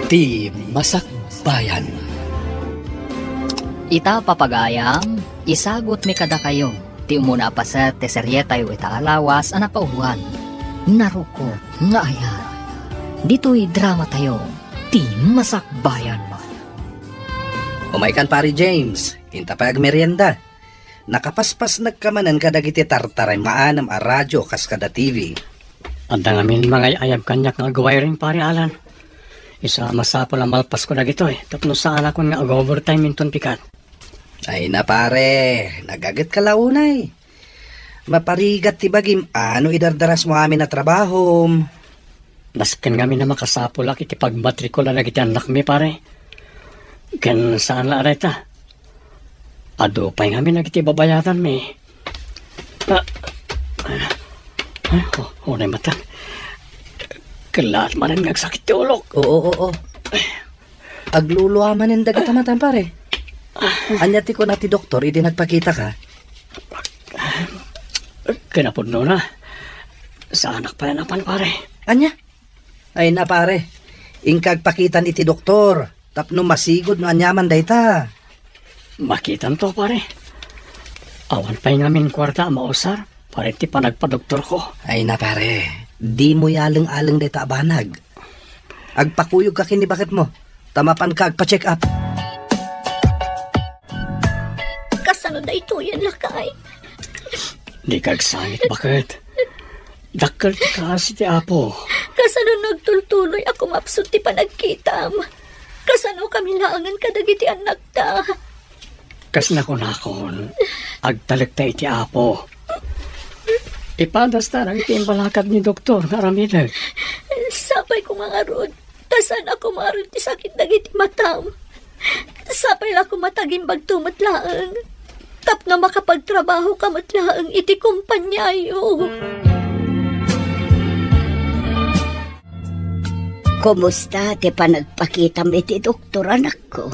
Ti Masakbayan. Ita papagayam, isagot mi kada kayo. Ti umuna pa sa teseryetay o alawas anapauhan. Naruko nga ayan. Dito'y drama tayo. Ti Masakbayan. Umaykan pari James, hinta pa merienda. Nakapaspas nagkamanan kadagiti tartaray maanam a radyo kas kada TV. Anda ngamin mga ayab kanyak nga gaway rin pari Alan. Isa masapol ang malpas ko na gito Tapno saan ako nga overtime inton pikat. Ay na pare, nagagit ka launay. Maparigat ti bagim, ano idardaras mo amin na trabaho? Nasken ngamin na makasapol ak iti pagmatrikula na giti anak mi pare. Ken saan la areta? Ado pa nga namin nagiti babayatan mi. Unay mata. Kalat manan ngagsakit ti ulok. Oo. Agluluwa man yung dagita matan pare. Anya ti ko na ti doktor, hindi nagpakita ka. Kinapudno na. Sa anak pa yan apan pare. Anya? Ay na pare, ingkag pakitan iti doktor. Tapno masigod no anyaman dayta. Makitan to pare. Awan pa ngamin kwarta mausar. Pare ti panagpadoktor ko. Ay na pare, di mo yalang-alang dayta abanag. Agpakuyog ka kini bakit mo. Tamapan ka agpa-check up. Kasano da ito yan lakay? Di kagsangit bakit? Dakkel ti kasi ti apo. Kasano nagtultuloy ako mapsut ti panagkitam? Kasano kami laangan kadagiti anak ta? Kas nakon, agtalagta iti apo. Ipadas ta iti imbalakad ni doktor nga ramidag. Sapay ko mga rod. Tasan ako maroon ti sakit dagiti matam. Sapay ako mataging bagtumatlaang. Tapno makapagtrabaho ka matlaang iti kumpanyayo. Kumusta ti panagpakitam iti doktor anak ko?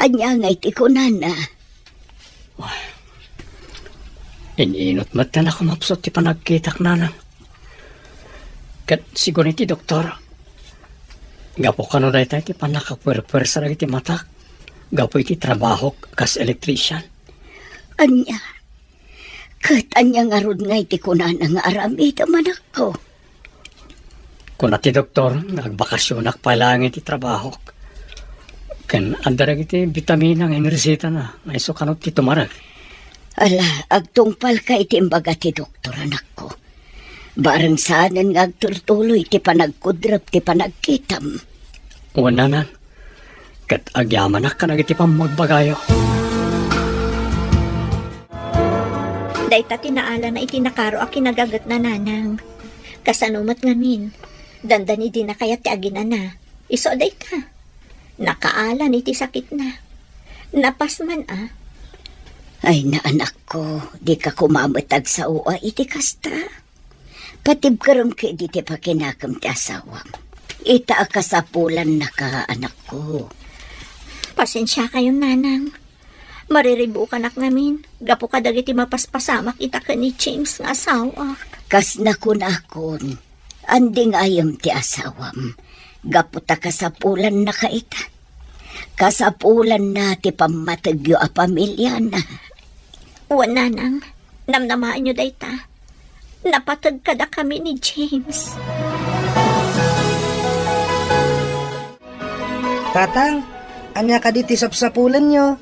Anya nga iti kunana. Ininot matan ako mapsot ti panagkitak nanang. Kat siguro iti doktor. Gapo ka no dahi tayo ti panakapwerpwersa na iti matak. Gapo iti trabaho kas electrician. Anya? Kat anya nga rod nga iti kunana nga aramid amanak ko. Kung ati doktor, nagbakasyon akpalang iti trabaho. Ken andarag iti vitamina nga inisita na. Ay so kanot ti tumarag. Ala, agtungpal ka iti imbaga ti doktor anak ko. Barang saanan nga agturtuloy ti panagkudrap ti panagkitam. Wala na. Kat agyaman ka na iti pamagbagayo. Dayta tinaala na itinakaro a kinagagat na nanang. Kasanumat ngamin. Dandani di na kaya ti aginana. Iso dayta. Nakaalan iti sakit na. Napasman Ay na anak ko, di ka kumamatag sa uwa iti kasta. Patib karam ka di ti pakinakam ti asawam. Ita akasapulan na ka anak ko. Pasensya kayo nanang. Mariribu ka nak namin. Gapo ka dagiti mapaspasamak ita ka ni James nga asawa. Kas nakun-akon, anding ayam ti asawam. Gapo ta kasapulan na ka ita. Kasapulan na ti pamatagyo a pamilya na. Uwan nanang, namnamaan nyo dayta. Napatag ka da kami ni James. Tatang, anya ka di ti sapsapulan nyo.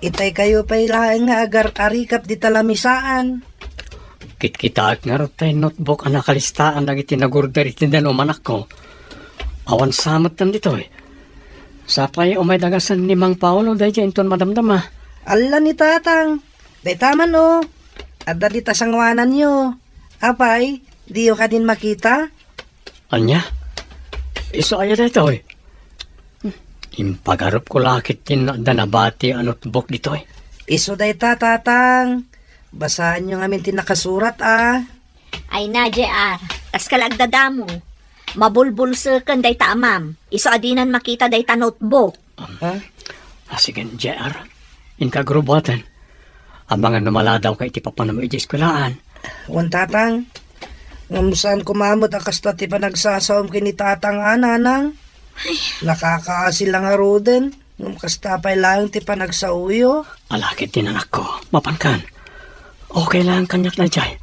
Itay kayo pa'y laeng nga agar-arikap di talamisaan. Kitkitaak nga rin tayo notebook ang nakalistaan na itinagurder itindan o manak ko. Awan samat tan dito Sapay o may dagasan ni Mang Paolo dahil dyan ton madamdama. Ala ni tatang, day taman o. Adda di tasangwanan nyo. Apay, di yo ka din makita? Anya? Iso kaya dito Impagarup ko lakit din na danabati ang notebook dito Iso day tatang. Basahan nyo ngamin tinakasurat Ay na, JR. Kas kalagdadamo. Mabulbulsa kan day ta amam. Iso adinan makita day ta notebook. Sige, JR. Inkagrubuatan. Ang mga numaladaw kay ti papanamo iti eskwelahan. Wan tatang, ngamusan kumamot ang kasta ti panagsasawam kini tatang nanang. Nakakaasil lang nga roden. Nung kastapay lang ti panagsauyo. Alakit din anak ko. Mapankan. Okay lang kanyak na dyan.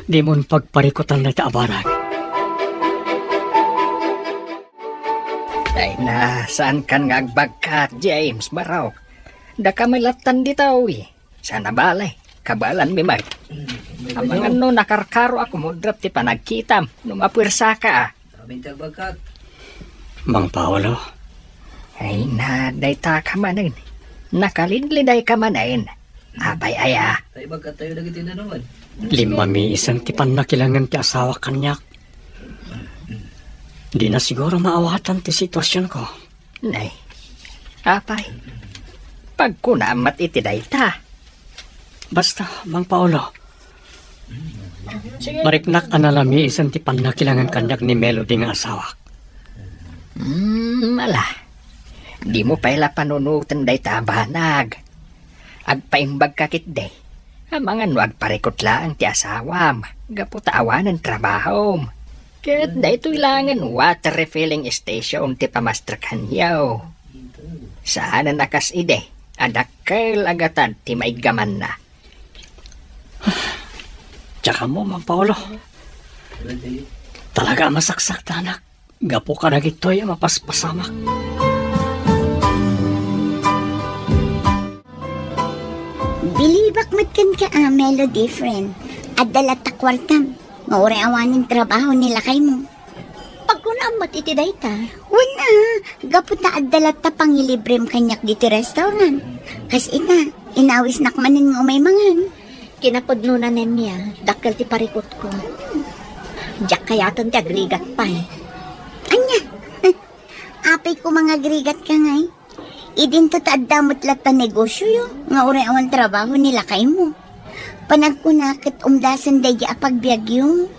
Di mo pagparikutan na itabanag. Ay na, saan kan nga agbagkat, James Baraw? Da ka may latan dito, Sana balay, kabalan mi mag. Ang mga no, nakarkaro ako mo drap ti panagkitam, numapwirsa ka. Mintal bagkat. Mang Paolo, Ay na, day ta ka manin. Nakalidliday ka manin. Abay aya, Tayo bagkat tayo lagi tinanungan. 5 isang tipan na kilangan ti asawa kanyak. Di na siguro maawatan ti sitwasyon ko. nay. Apay, pagkunamat iti day ta. Basta, Mang Paolo. Mariknak analami isang tipan na kilangan kanyak ni Melody nga asawa. Mala. Di mo paila panunutan day tabanag. Agpaimbag kakit day. Ang mga nuag parikot lang ti asawam. Gaputawan ng trabaho. Kat day ito ilangan water refilling station ti pamastrakan yaw. Saan na nakas ide? Adakkel agatan ti maigaman na. Tsaka mo, Mang Paolo. Talaga masaksak tanak. Gapo ka na gito'y mapaspasamak. Bilibak matkan ka Melody friend. At dalat takwartam. Ngauray awanin trabaho nila kay mo. Pagkunamat iti day ta. Wala, gapot na at dalat ta pangilibrem kanyak dito restaurant. Kas ina, inawis nakmanin nga umay mangan. Kinapod na niya, dakkel ti parikot ko. Diyak kayaton ti agrigat pa Anya, apay ko mga grigat ka ngay. Idin to taadamot lat pa negosyo yo. Nga uray awan trabaho nila kay mo. Panagkunakit umdasan day apagbiag yung.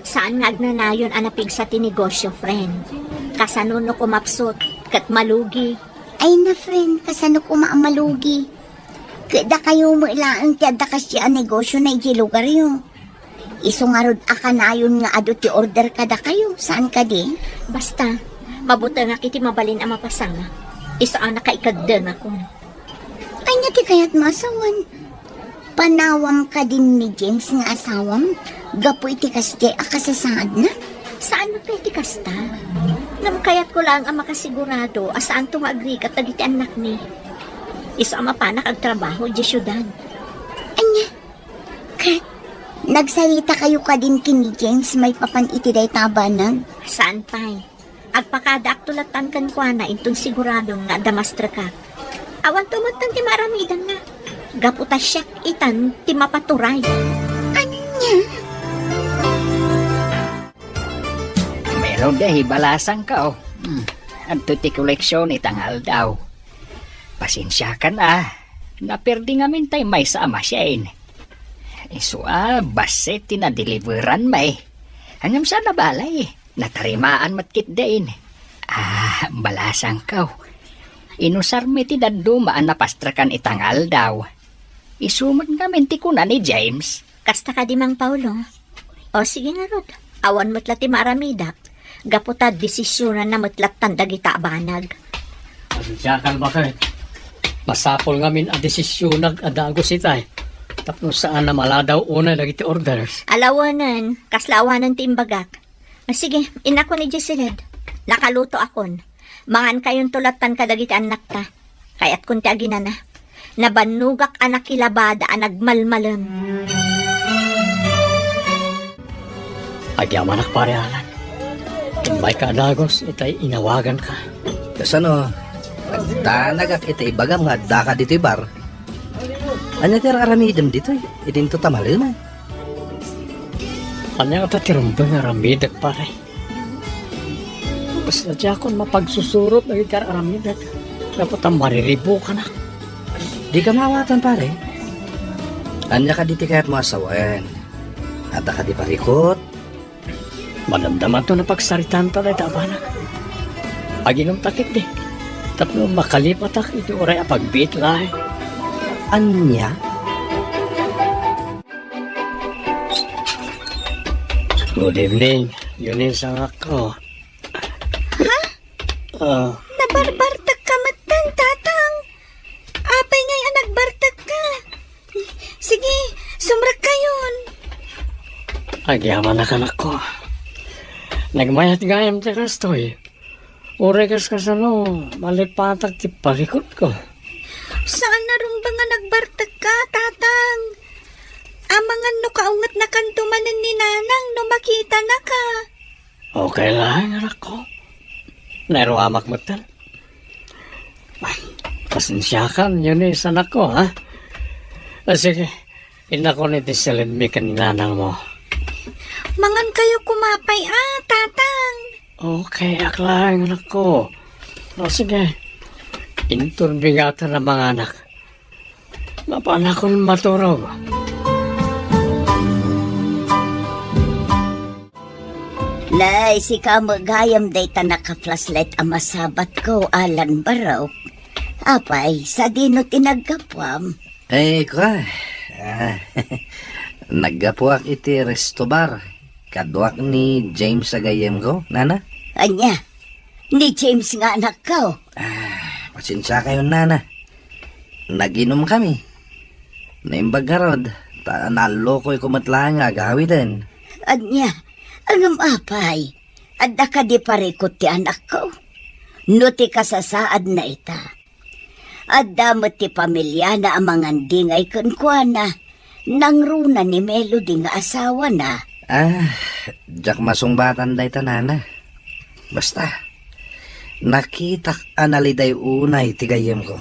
Saan nga agnanayon anapig sa tinegosyo, friend? Kasanuno ko mapsot, kat malugi. Ay na friend, kasano ko maamalugi. Kada kayo mo ilaang tiyada kasi ang negosyo na iji lugar yo. Iso nga rod akanayon nga ado ti order kada kayo. Saan ka di? Basta, mabuta nga kiti mabalin ang mapasanga. Isaan na kaikagdan ako. Ay nga ti kaya't masawan. Panawam ka din ni James nga asawam. Gapo iti kasdi akasasaad na. Saan mo kayo ti kasta? Namkayat ko lang ang makasigurado asaan to nga agrigat agiti anak ni. Isa ang mapanak ang trabaho di syudad. Anya, Kat, nagsalita kayo ka din kini James may papan iti day tabanag. Saan pa'y? Agpakada aktulatan kan kwa na intong siguradong nga damastra ka. Awan tumatan ti maramidan na. Gaputa siyak itan ti mapaturay. Anya, Meron dahi balasang ka, Adto ti koleksyon itangal daw. Pasensya ka na. Naperdi nga mintay may sa amasyain. Iso basit tinadeliveran may. Hangam sa nabalay. Natarimaan matkit dain. Balasang ka. Inusar mi ti dadumaan na pastrakan itangal daw. Isumod nga minti ko na ni James. Kasta ka di Mang Paulo. O sige nga Rod. Awan mo't ti maramidak. Gaputa desisyonan na mo't tandagita banag. Pasensyakan ba kayo? Masapol nga min ang desisyon nag-adago si tay. Tapos saan na maladaw una lagi ti orders. Alawanan. Kaslawanan ti imbagak. Sige, inako ni Jesseled. Nakaluto akon. Mangan kayon tulatan kadagiti anak ta. Kayat kun ti agina na. Nabanugak anak kilabada nagmalmalam. Agyaman ak parehalan. May kadagos, itay inawagan ka. Kasano? Nagtanag at iti ibagam nga daka dito bar. Anya ti aramidem dito idin to tamaluman. Kanya ka tatirumbang aramidak pare. Basta dyan akong mapagsusurot na itar aramidak. Dapat ang mariribo ka na. Di ka mawatan pare. Anya ka diti kaya't masawan. At ka di parikot. Malamdaman to na pagsaritan to na itabanak. Aginom takit di. Tapos makalipatak ito oray apagbit lahi. Anya? Good evening. Yun yung sangak ko. Nabarbartag ka matan, tatang. Apay ngay ang nagbartag ka. Sige, sumrak kayon. Agyaman na kanak ko. Nagmayat gayam ti kastoy. Urekas ka sa no, malipatag ti parikot ko. Saan na rin ba nga nagbartag ka, tatang? Amangan no kaungat na kantumanan ni nanang no makita na ka. Okay lang, anak ko. Naruamak mo tal. Pasensyakan, yun is anak ko, ha? Sige, ina ko ni tisilid mi kaninanang mo. Mangan kayo kumapay, tatang. Okay, aklang, anak ko. O sige, inturbingatan ng mga anak. Mapanakon maturog. Lay, si kamagayam day ta naka-flashlight ang masabat ko, Alan Baraw. Apay, sa dino tinagkapwam. Kwa. Naggapuak iti resto bar. Kadwak ni James Agayem ko, nana. Anya, ni James nga anak ko. Pasensya kayo, nana. Naginom kami. Naimbag nga rod. Naloko'y kumatlaan nga gawitin. Anya, ang apay, adda ka di parikot ti anak ko. No ti kasasaad na ita. Adda mo ti pamilya na amang dingay kunkwana. Nang runa ni Melody nga asawa na. Jak masungbatan day tanana. Basta, nakitak analiday unay tigayem ko.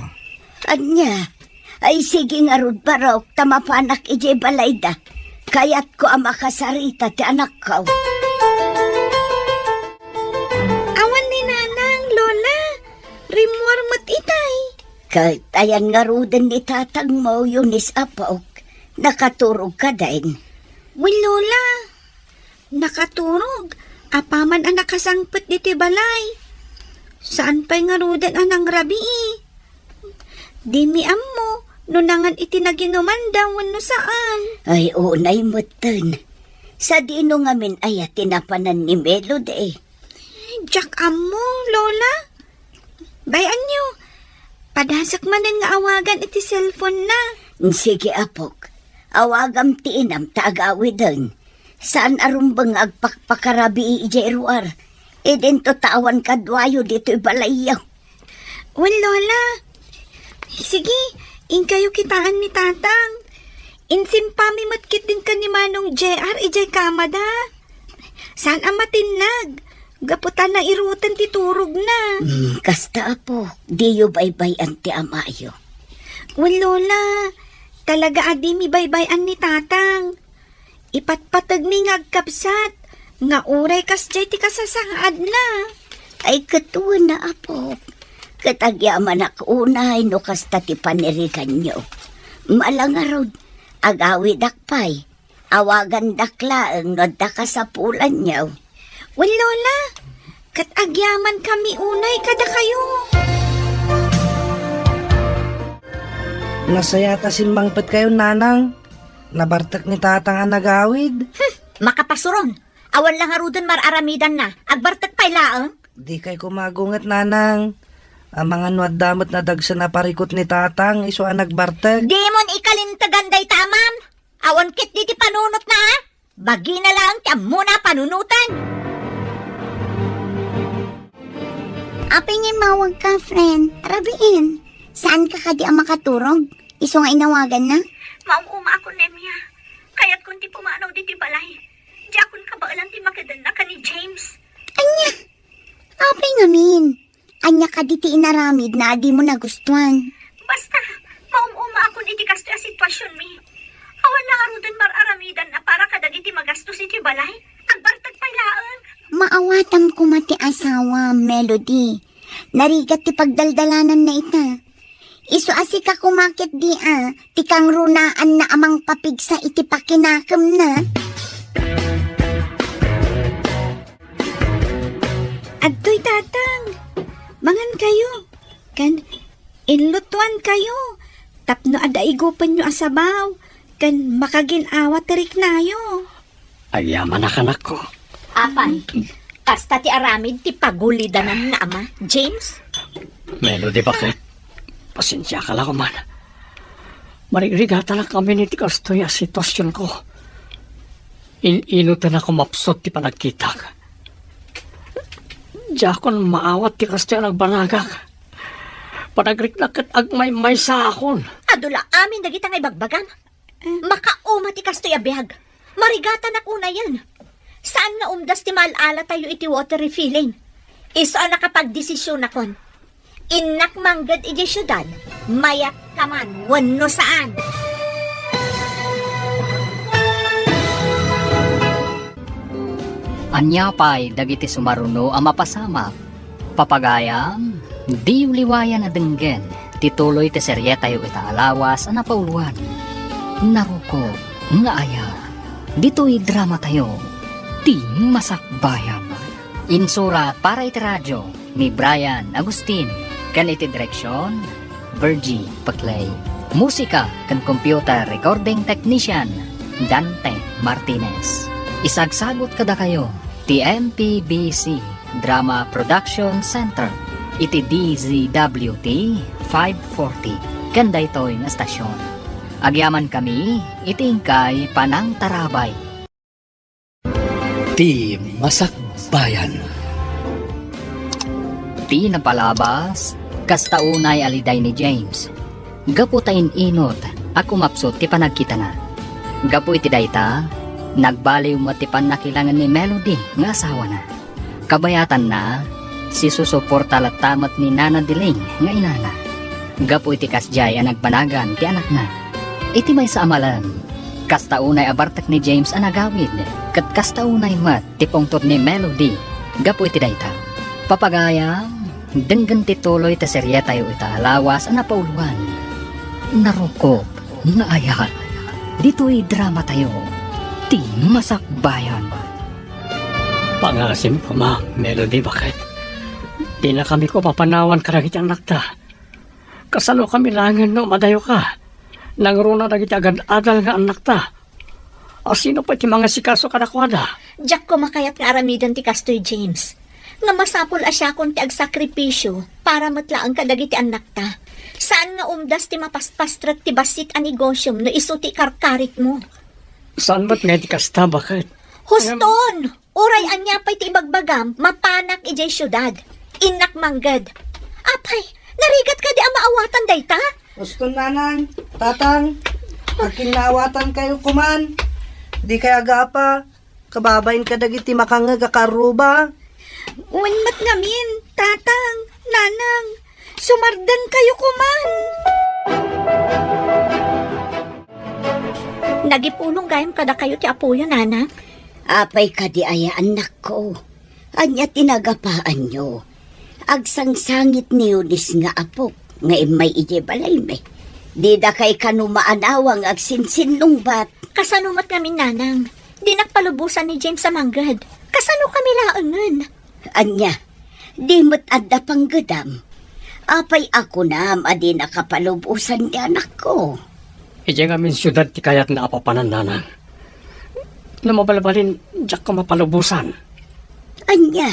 Anya, ay sige nga rod paraw, tamapanak ije balayda. Kaya't ko ang makasarita ti anak ko. Awan ni nanang, lola. Rimwar mat itay. Kahit ayan nga roden ni tatang mo yunis apaok, nakaturog ka din. Uy, lola. Nakaturog. Apaman ang nakasangpet diti balay. Saan pa'y nga roden anang rabi? Di mi ammo. Nunangan itinaginuman daw no saan. Ay, unay mo ton. Sa dino nga min ay tinapanan ni Melody. Jack amo, lola. Bayan nyo. Padasak manan nga awagan iti cellphone na. Sige apok, awagam ti inam taagawi don. Saan arumbang agpakpakarabi ije ruar. Eden to tawan kadwayo dito ibalayaw. Well, lola. Sige, in kayo kitaan ni tatang. Insimpami matkit din ka ni Manong JR ijay kamada. Saan ang matinag? Gaputan na irutan ti turog na. Kasta apo, diyo baybay anti amayo. Well, lola. Talaga adi mi baybayan ni tatang. Ipatpatag mi ngagkapsat. Nga uray kas jay ti kasasaad na. Ay katuwa na apo. Katagyaman ako unay no kasta ti panirikan nyo. Malangarod, agawi dakpay. Awagan daklaang no dakasapulan nyo. Well, lola. Katagyaman kami unay kada kayo. Nasayata simbangpet kayo, nanang. Nabartak ni tatang ang nagawid. Makapasuron. Awan lang arudan mararamidan na. Agbartak pa'y laang. Di kay kumagungat, nanang. Ang mga nuadamot na dagsa na parikot ni tatang, iso ang nagbartag. Di mon ikalintaganday tamam. Awan kit di ti panunot na. Bagi na lang ti muna panunutan. Apay nga mawag ka, friend. Rabiin, saan ka kadi ang makaturog? Iso nga inawagan na? Maumuma ako, Nemya. Kaya't kung ti pumanaw di ti balay. Di akon kabaalan ti makadan na ka ni James. Anya, apay nga min. Anya ka di ti inaramid na di mo nagustuhan. Basta, maumuma ako ni ti kasto a sitwasyon mi. Awan lang arudan mararamidan na para kadagi ti magastos iti balay. Agbartag pa'y laang. Maawatam ko mati asawa, Melody. Narigat ti pagdaldalanan na ita. Iso asi ka kumakit di ti kang runaan na amang papigsa iti pakinakam na. Adtoy tatang. Mangan kayo. Kan inlutuan kayo. Tapno adaigupan nyo asabaw. Kan makaginawa tirik nayo. Agyaman na kanak ko. Apay, Kasta ti aramid ti pagulidanan na ama, James? Melody, bakit? Pasensya ka lang man. Marigrigata na kami ni Tikastoy ang sitwasyon ko. Inutan ako mapsot ti panagkita. Diakon maawat ti Kastoy ang nagbanagak. Panagriknakat agmay-may sa akon. Adula amin dagita nga ibagbagan. Makauma ti kastoy abihag. Marigata na kuna yan. Saan nga umdas ti malala tayo iti water refilling? Iso ang nakapagdesisyon na kon. Inak manggad iti syudad. Mayak kaman, wano saan. Anya pa'y dagiti sumaruno ang mapasama. Papagayam, di uliwayan na denggen. Tituloy ti serye tayo itaalawas ang napauluan. Naruko, nga aya. Dito'y drama tayo. Di masakbayan. Insura para iti radyo ni Brian Agustin. Kan iti direksyon, Virgie Paclay. Musika kan computer recording technician, Dante Martinez. Isagsagot kada kayo, ti MPBC Drama Production Center, iti DZWT 540, kanda ito'y na stasyon. Agyaman kami, itingkay Panang Tarabay. Ti Masakbayan. Ti napalabas, kastaunay aliday ni James. Gapu tayin inot, ako mapsot ti panagkita na. Gapu iti dayta, nagbaliw mo ti panakilangan ni Melody nga asawa na. Kabayatan na, si susuporta latamat ni Nana Diling nga inana. Gapu iti kasjay ang nagbanagan ti anak na. Iti may sa amalan, kastaunay abartak ni James ang nagawid, kat kastaunay mat ti pungtot ni Melody. Gapu iti dayta. Papagayam, denggan tituloy ta serye tayo itaalawas ang napauluan. Narukop, nga ayat. Dito'y drama tayo. Ti masakbayan. Pangasim ko, ma, Melody, bakit? Di na kami ko papanawan karagit ang nakta. Kasalo kami langin no, madayo ka. Nangruna dagiti agad-adal nga ang nakta. O sino pa ti mga sikaso kadakwada? Diyak ko makayat nga aramidan ti kastoy James. Nga masapol asya kon ti agsakripisyo para matlaang kadagiti anak ta. Saan nga umdas ti mapaspastrak ti basit a negosyom no iso ti karkarit mo? Saan ba't nga di kasta, bakit? Huston! Uray anya pa'y ti ibagbagam, mapanak ijay syudad. Inak manggad. Apay, narigat ka di ang maawatan dayta? Gusto nanang, tatang, aking naawatan kayo kuman. Di kaya gapa, kababayin ka dagiti makangagakaruba. Unmat ngamin, tatang, nanang, sumardan kayo kuman. Nagipulong gayam kada kayo ti apuyo, nana. Apay ka di aya anak ko. Anya tinagapaan nyo. Agsangsangit ni Ulis nga apok. Nga imay ije balay me. Di da kay kanumaanawang agsinsin nung bat. Kasanumat namin, nanang. Di nakpalubusan ni James sa manggad. Kasano kami laangan? Anya, di mo't adda pang gadam. Apay ako na adi nakapalubusan ni anak ko. Ije nga min syudad ti kayat na apapanan nanan. Lumabalbalin, diyak ko mapalubusan. Anya,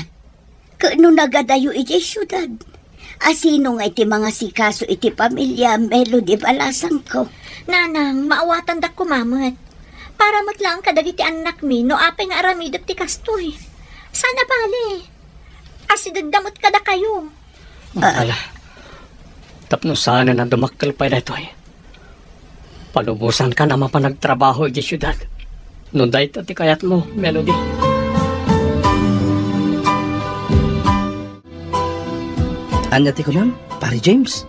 kano nagadayo ije syudad? Asino nga iti mga sikaso iti pamilya Melody balasang ko. Nanang, maawatan dak kumamat. Para matlang kadagiti anak mi no apay nga aramidot ti kastoy. Sana pali. Asidagdamot kada kayo. Ala, tapno sana na dumakkel pa ito eh. Palubusan ka naman pa nagtrabaho di syudad. Noon dahil ti kayat mo, Melody. Anya ti kuman, pare James.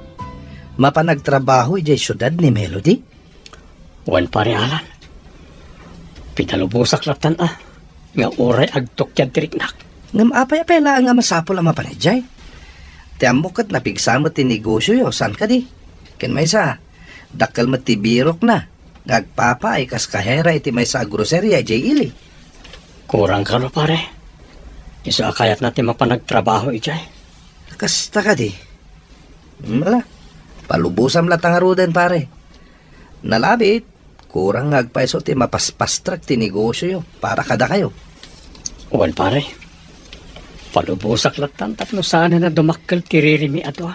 Mapanagtrabaho ijay syudad ni Melody. Wan pare Alan. Pinalubusak latan nga oray agtokyad tiriknak. Ngam apay-apay lang nga masapol ang mapanejay. Ti amok kat napigsamot ti negosyo yo, san ka di? Ken may sa, dakal matibirok na. Ngagpapa ay kas kahera iti may sa groceria jay ili. Kurang ka no pare. Iso akayat natin mapanagtrabaho ijay. Kasta ka di. Wala, palubusam latang arudan pare. Nalabit, kurang ngagpaiso ti mapaspastrak ti negosyo yo para kada kayo. Wan pare. Palubusak latan tapno sana na dumakkel tiririmi ato.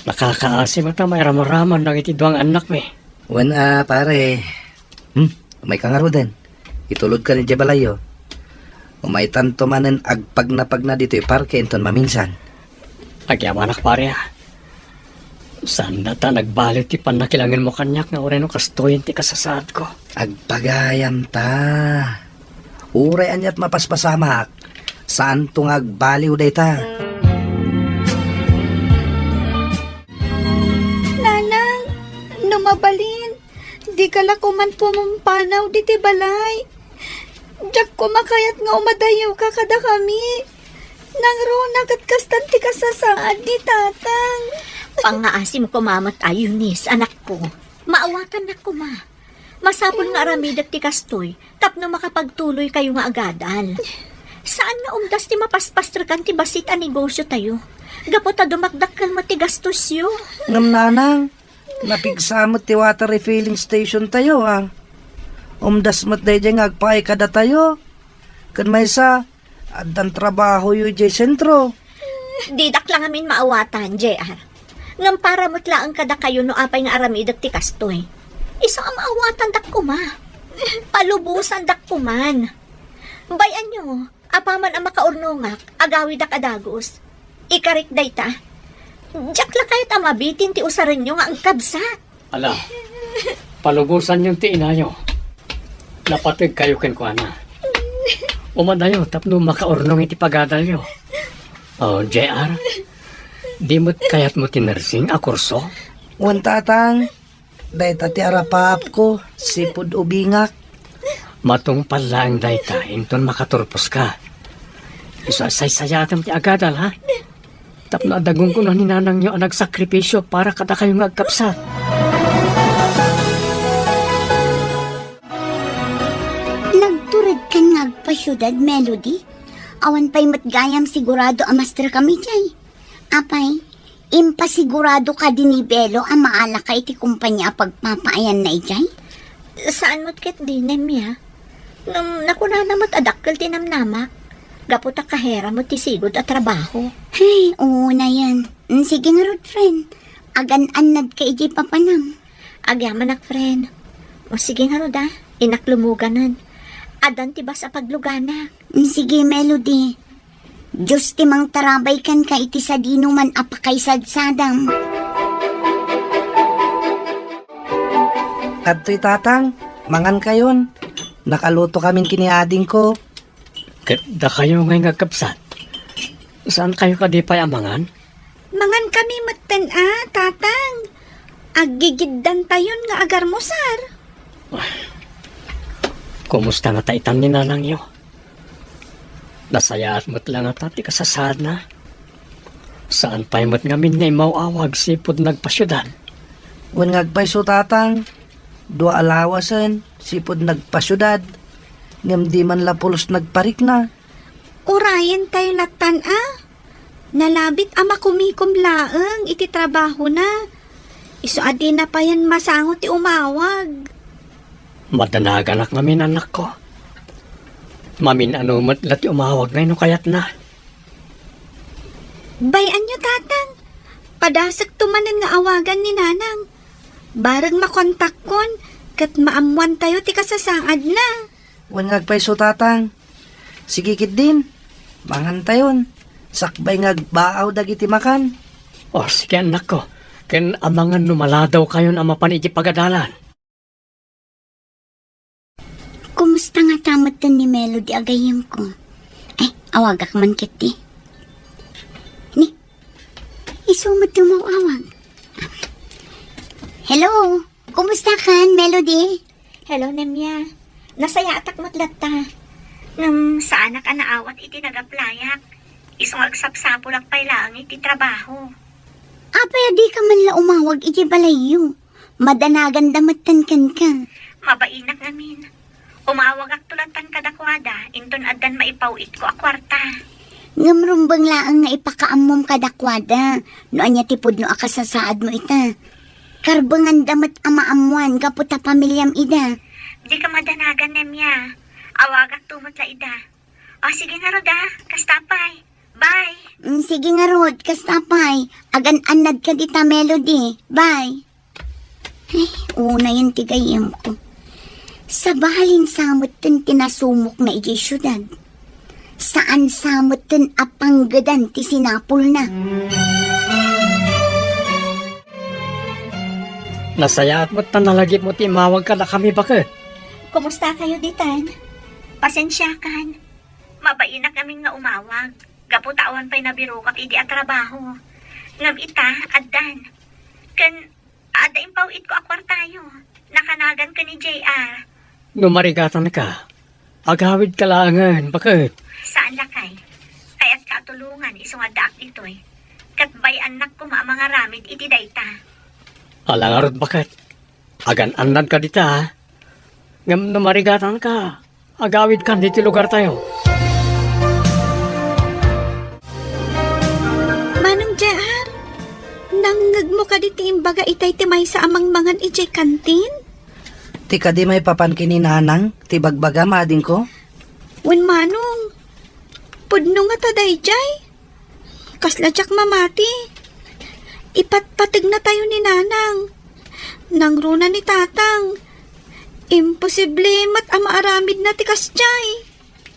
Nakakaasim ata may ramaraman ng iti duwang anak me. Wan pare. May kangaro din. Itulog ka ni Jabalayo. Umay tanto manen agpag na dito iparke inton maminsan. Agyaman anak pare ha. Saan na ta nagbalit ti panakilangin mo kanyak nga oray no kastoyin ti kasasad ko. Agpagayam ta. Uray anyat mapaspasamak. Saan tong agbaliw day ta? Nanang, numabalin. Di ka la kuman pumumpanaw diti balay. Diyak kumakayat nga umadayaw ka kada kami. Nang runa kat kastanti ka sa saad di tatang. Pangaasim ko mamat ayunis, anak ko. Maawatan na ko ma. Masapon nga aramidak ti kastoy, tapno makapagtuloy kayo nga agadal. Saan nga umdas ti mapaspastrakan ti basit a negosyo tayo? Gapot ta dumakdakkel mo ti gastos yo. Ngam nanang, napigsamot ti water refilling station tayo Umdas mo't day nga agpay kada tayo. Kan may sa, adan trabaho yu jay sentro. Didak lang amin maawatan, JR. Ngam para mutla ang kada kayo no apay nga aramidak ti kastoy. Isa ang maawatan dak kuma. Palubusan dak kuman. Bayan nyo, apaman ang makaurnungak, agawi dak adagos. Ikarik day ta. Diyak lang kayo tamabitin ti usarin nyo nga ang kabsat. Ala, palubusan yung ti inayo. Napatig kayo kenkwana. Umadayo, tapno makaurnong iti pagadalyo. Oh, JR, di mo't kayat mo tinersing a kurso? Wan tatang, day tati arapap ko, sipud ubingak. Matong pala ang dayta, inton makaturpos ka. Isasay-sayatam ti agadal, ha? Tapno adagong ko na ninanang nyo ang nagsakripisyo para kada kayong agkapsat. Nagturad ka nga agpasyudad, Melody. Awan pa'y matgayam sigurado amastra kami jay. Apay, impasigurado ka din ni Belo ang maala ka iti kumpanya pagpapaayan na ijay. Saan mo't ket dinem ya? Nakuna na mo't adakkel tinamnamak. Gapot a kahera mo't tisigod at trabaho. Hey, oo na yan. Sige nga rod, friend. Agan-anad ka ijay papanam. Agyaman ak, friend. O sige nga rod inaklumuganan. Adan ti ba sa paglugana? Sige, Melody. Diyos timang tarabay kan ka iti sa dinuman apakay sadsadam. At to'y tatang, mangan kayon. Nakaluto kaming kiniading ko. Da kayo ngay agkapsat. Saan kayo kadipay amangan? Mangan kami matan tatang. Aggigiddan tayon nga agarmosar. Kumusta nga taitan ni nanang yo? Nasayaat mo't lang at ati kasasad na. Saan pa'y mo't ngamin nga imawawag sipod nagpasyudan? Wan ngagpay so tatang, dua alawasan, sipod nagpasyudad. Ngam di man lapulos nagparik na. Urayan tayo latan Nalabit ama kumikom laeng iti trabaho na. Iso adi na pa yan masangot ti umawag. Madanagan ak ngamin anak ko. Mamin ano lati umawag ngayon kayat na. Bayan nyo tatang. Padasak tumanan nga awagan ni nanang. Barag makontak kon, kat maamuan tayo ti kasasaad na. Wan ngagpay so tatang. Sige kit din, mangan tayon. Sakbay ngagbaaw dagiti makan. O sige anak ko. Ken amangan numaladaw kayo na mapaniti pagadalan. Kumusta nga tamat din ni Melody agayam ko? Ay, awagak man kiti. Ni, isumot yung mawawag. Hello, kumusta kan, Melody? Hello, Nemya. Nasaya atak mo't lata. Sa anak anaawat iti nagaplayak. Isong agsapsapo lang pay lang iti trabaho. Apay, di ka man la umawag iti balayo. Madanagan damatan kan ka. Mabainak namin. Umawag ak tulatan kadakwada, inton adan maipawit ko akwarta. Ngamrumbang laang nga ipakaamom kadakwada. No anya tipod no akasasaad mo ita. Karbangan damat amaamuan kaputa pamilyam ida. Di ka madanagan, Nemya. Awag ak tumot la ida. O sige nga, Roda. Kastapay. Bye. Sige nga, Rod, kastapay. Agan-anad ka dita, Melody. Bye. Ay, una yung tigayam ko. Sa bahalin samot tin tinasumok na iji syudad. Saan samot tin apanggadan ti sinapol na. Nasaya at mo't nalagip mo timawag ka na kami bakit? Kumusta kayo, Ditan? Pasensyakan. Mabainak naming nga umawag. Gaputawan pa'y nabiro kat idi at trabaho. Ngam ita, addan. Kan, ada impawit ko akwar tayo. Nakanagan ka ni JR. Numarigatan ka. Agawid ka langan, bakit? Saan lakay? Kaya't katulungan isungadak dito'y. Katbay anak ko mga ramid iti dayta. Alangarod bakit? Agan-anad ka dita, ha? Ngam numarigatan ka. Agawid ka dito lugar tayo. Manong JR, nangag mo ka diti imbaga itay timay sa amang mangan ijay kantin? Ti ka di may papan kininanang, ti bagbaga mading ko. Wen manong, pudno nga taday jay. Kasladyak mamati. Ipatpatig na tayo ni nanang. Nangruna ni tatang. Imposible mat amaaramid na tikas jay.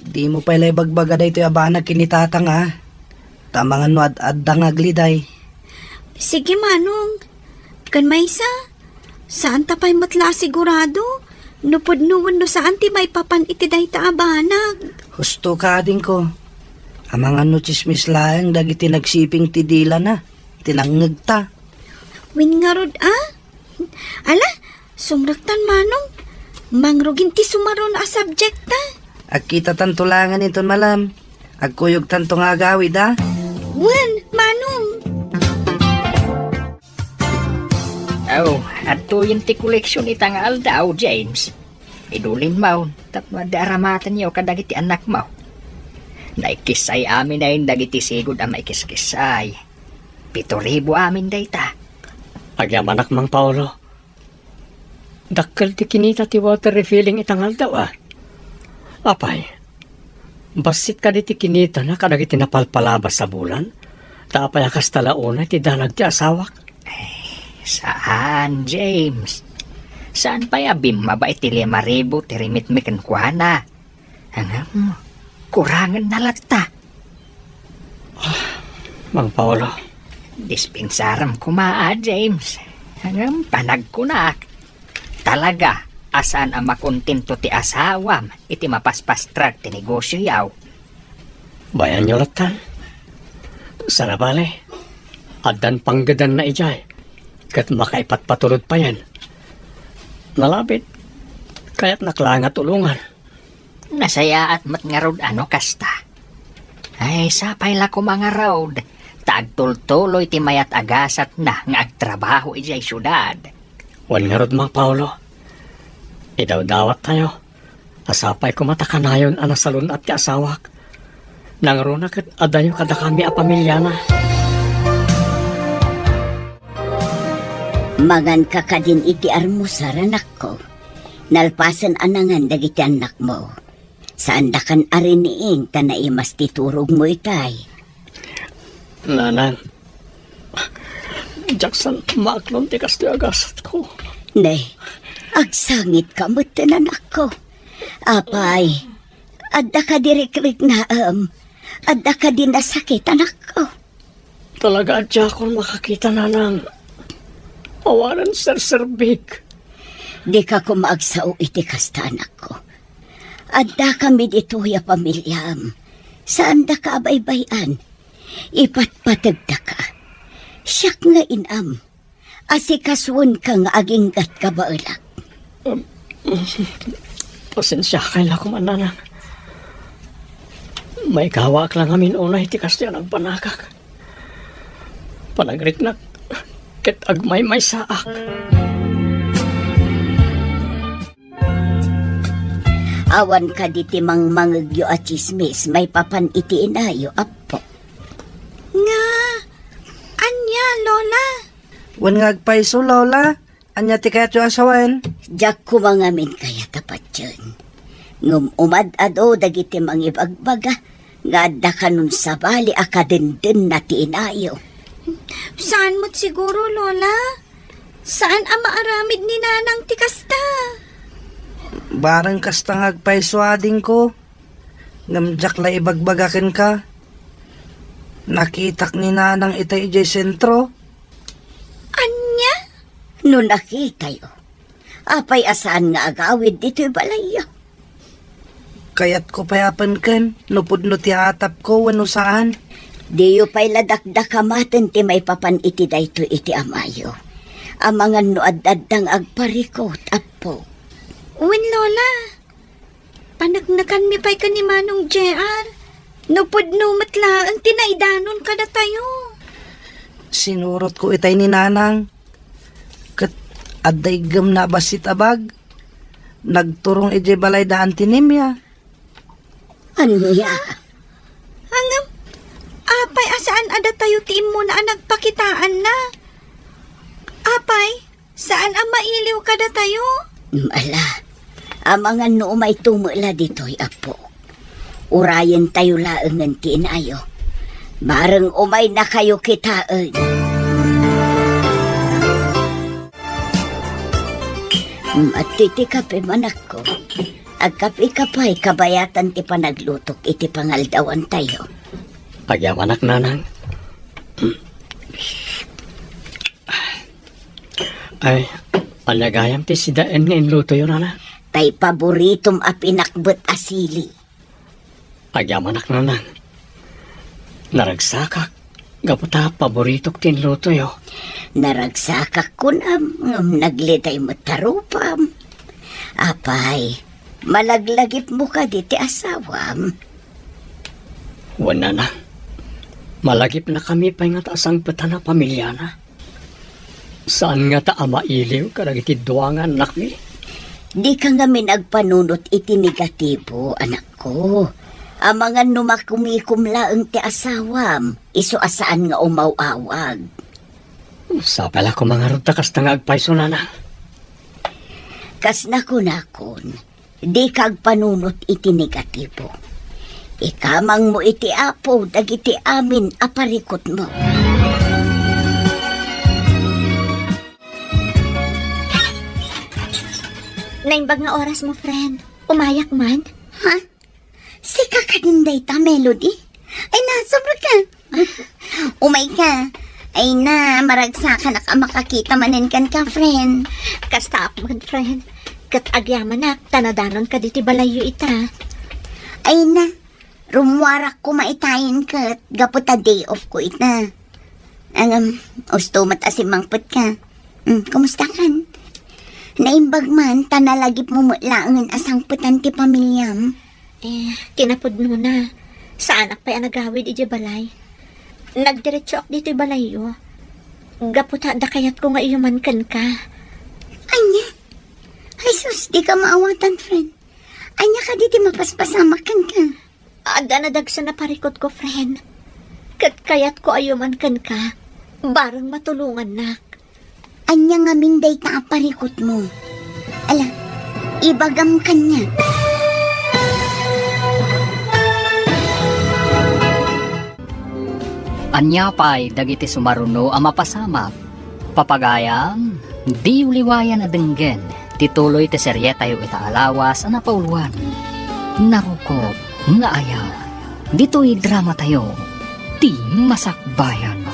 Di mo pala bagbaga day ito abana kinitatang ha. Tamangan no ad dangagliday. Sige manong, kan maysa. Saan tapay matla sigurado? Nupod-nuwan no saan ti may papan iti day taabanag. Husto ka din ko. Amang ano chismis lang dagiti nagsiping ti dila na. Tinangag ta. Win nga rod Ala, sumraktan manong. Mangrugin ti sumaro na subject ta. Agkita tantulangan ito malam. Agkuyog tanto nga gawid ha. Wen, manong. Oh, at yung ti koleksyon itangal daw, James. Idulin mo, tapos daramatan niyo kadagiti anak mo. Naikisay amin na yung dagiti sigod ang maikiskisay. 7,000 amin dayta. Agyamanak mang Paulo. Dakkel ti kinita ti water refilling itangal daw, ah. Apay, basit ka di ti kinita na kadagiti napalpalabas sa bulan. Tapay akas talauna ti dalag ti asawak. Saan, James? Saan pa yabim mabait ti 5,000 ti rimit mi kenkwana? Hangam, kurangan na lata. Mang Paulo, Dispensaram kumaa, James. Hangam, panag ko na. Talaga, asaan ang makontento ti asawam, iti mapaspastrag ti negosyo yaw. bayan nyo latan. Sana bale, adan panggadan na ijay. Kat makaipatpatulod pa yan. Nalapit, kaya't naklanga tulungan. Nasaya at matngarod ano kasta. Ay, sapay la ko mga road. Tagtultuloy ti mayat agasat na nga agtrabaho ijay syudad. Wan nga rod, Mang Paulo. Idaw-dawat tayo. Asapay kumatakanayon anasalun at ti asawak. Nangruna kat adayo kada kami a pamilya na. Mangan ka ka din iti armusar, anak ko. Nalpasan anangan dagiti anak mo. Saan da kan ariniing tanaimas titurog mo itay. Nanang, Jackson, maaklon ti kasto agasat ko. Nay, agsangit ka mo anak ko. Apay, adda ka diriklik na adda ka din nasakit, anak ko. Talaga adya akong makakita, nanang. Awanan serserbig. Di ka kumaagsao iti kasta, anak ko. Adda kami dito ya pamilyam. Saan da ka abaybayan? Ipatpatag da ka. Siyak nga inam. Asikaswon ka nga aginggat ka baulak. Pasensya kaila ko man, nanang. May kawak lang amin unay ti kasto ang panakak. Panagrit na ket agmay may saak. Awan ka diti mang mangagyo at chismis, may papan iti inayo, apo. Nga, anya, Lola. Wan nga agpaiso, Lola. Anya ti kayat yung asawain. Diyak kumangamin kaya tapat yun. Ngum umad-ado dagiti mangibagbaga, nga adda kanun sa bali akadenden na tinayo. Saan mo't siguro, Lola? Saan ang maaramid ni Nanang tikasta? Barang kasta ngagpaiswading ko. Ngamjak la ibagbagakin ka. Nakitak ni Nanang itay ijay sentro. Anya? No nakita yo, apay asaan nga agawid dito'y balayo. Kayat ko payapan ken, nupudno ti atap ko wano saan. Diyo pa'y ladakdakamaten ti may papan iti dayto iti amayo. Amangan no addadang agparikot, apo. Uwin, Lola. Panagnakan mi pa'y ka ni Manong JR. Nupudno matla ang tinaidanon ka na tayo. Sinurot ko itay ni Nanang. Kat aday gam na basit abag. Nagturong ije balay daan tinimya. Anya? Hangam, apay asaan ada tayo tiim mo na ang nagpakitaan na? Apay, saan ang mailiw ka na tayo? Mala, amangan no may tumula dito'y apo. Urayan tayo laangan tinayo. Barang umay na kayo kitaan. Matiti kape manak ko. Agkapi kapay kabayatan ti panaglutok iti pangaldawan tayo. Agyaman ak Nanang. Ay, alagayam ti sidaan nga inluto yun, Nana. Tay paboritom a pinakbet asili. Agyaman ak Nanang. Naragsakak. Gaputa paboritok tinluto yo. Naragsakak ko na nagliday mo tarupam. Apay, malaglagip mo ka diti asawam. Wala na. Malagip na kami pa nga taasang pata na pamilya na. Saan nga ta mailiw karag iti duwangan anak mi? Di ka nga minagpanunot iti negatibo, anak ko. Amangan numakumikumlaang ti asawam, iso asaan nga umawawag. Sa pala ko mga runta kasta nga agpaiso na na. Kas nakon, di kag panunot iti negatibo. Ikamang mo iti apo, dagiti amin aparikot mo. Naimbag nga oras mo, friend. Umayak man? Ha? Sika ka din dayta, Melody? Ay na, sobra ka. Umay ka. Ay na, maragsa ka na ka makakita manin kan ka, friend. Kasta man, friend. Kat agyaman na, tanadanon ka diti balayo ita. Ay na, rumwarak ko maitayin ka at gaputa day off ko ita. Ang usto matasimangpot ka. Kumusta kan? Naimbag man, tanalagip mo mulaangan asang putan ti pamilyam. Kinapod mo na. Saan ak pa'y nagawid iti balay? Nagdiretso ak dito balayo. Gaputa da kayat ko nga iyuman kan ka. Anya? Ay sus, di ka maawatan, friend. Anya ka diti mapaspasamak kan ka. Ada na dagsa na parikot ko, friend. Kat kayat ko ayuman kan ka. Barang matulungan nak. Anya nga minday ka aparikot mo. Ala, ibagam kanya. Anya pa'y dagiti sumaruno ang mapasamak. Papagayam, di uliwayan na denggen. Tituloy ti seryeta yu itaalawas ang napauluan. Narukop, nga ayaw. Dito'y drama tayo. Ti Masakbayan.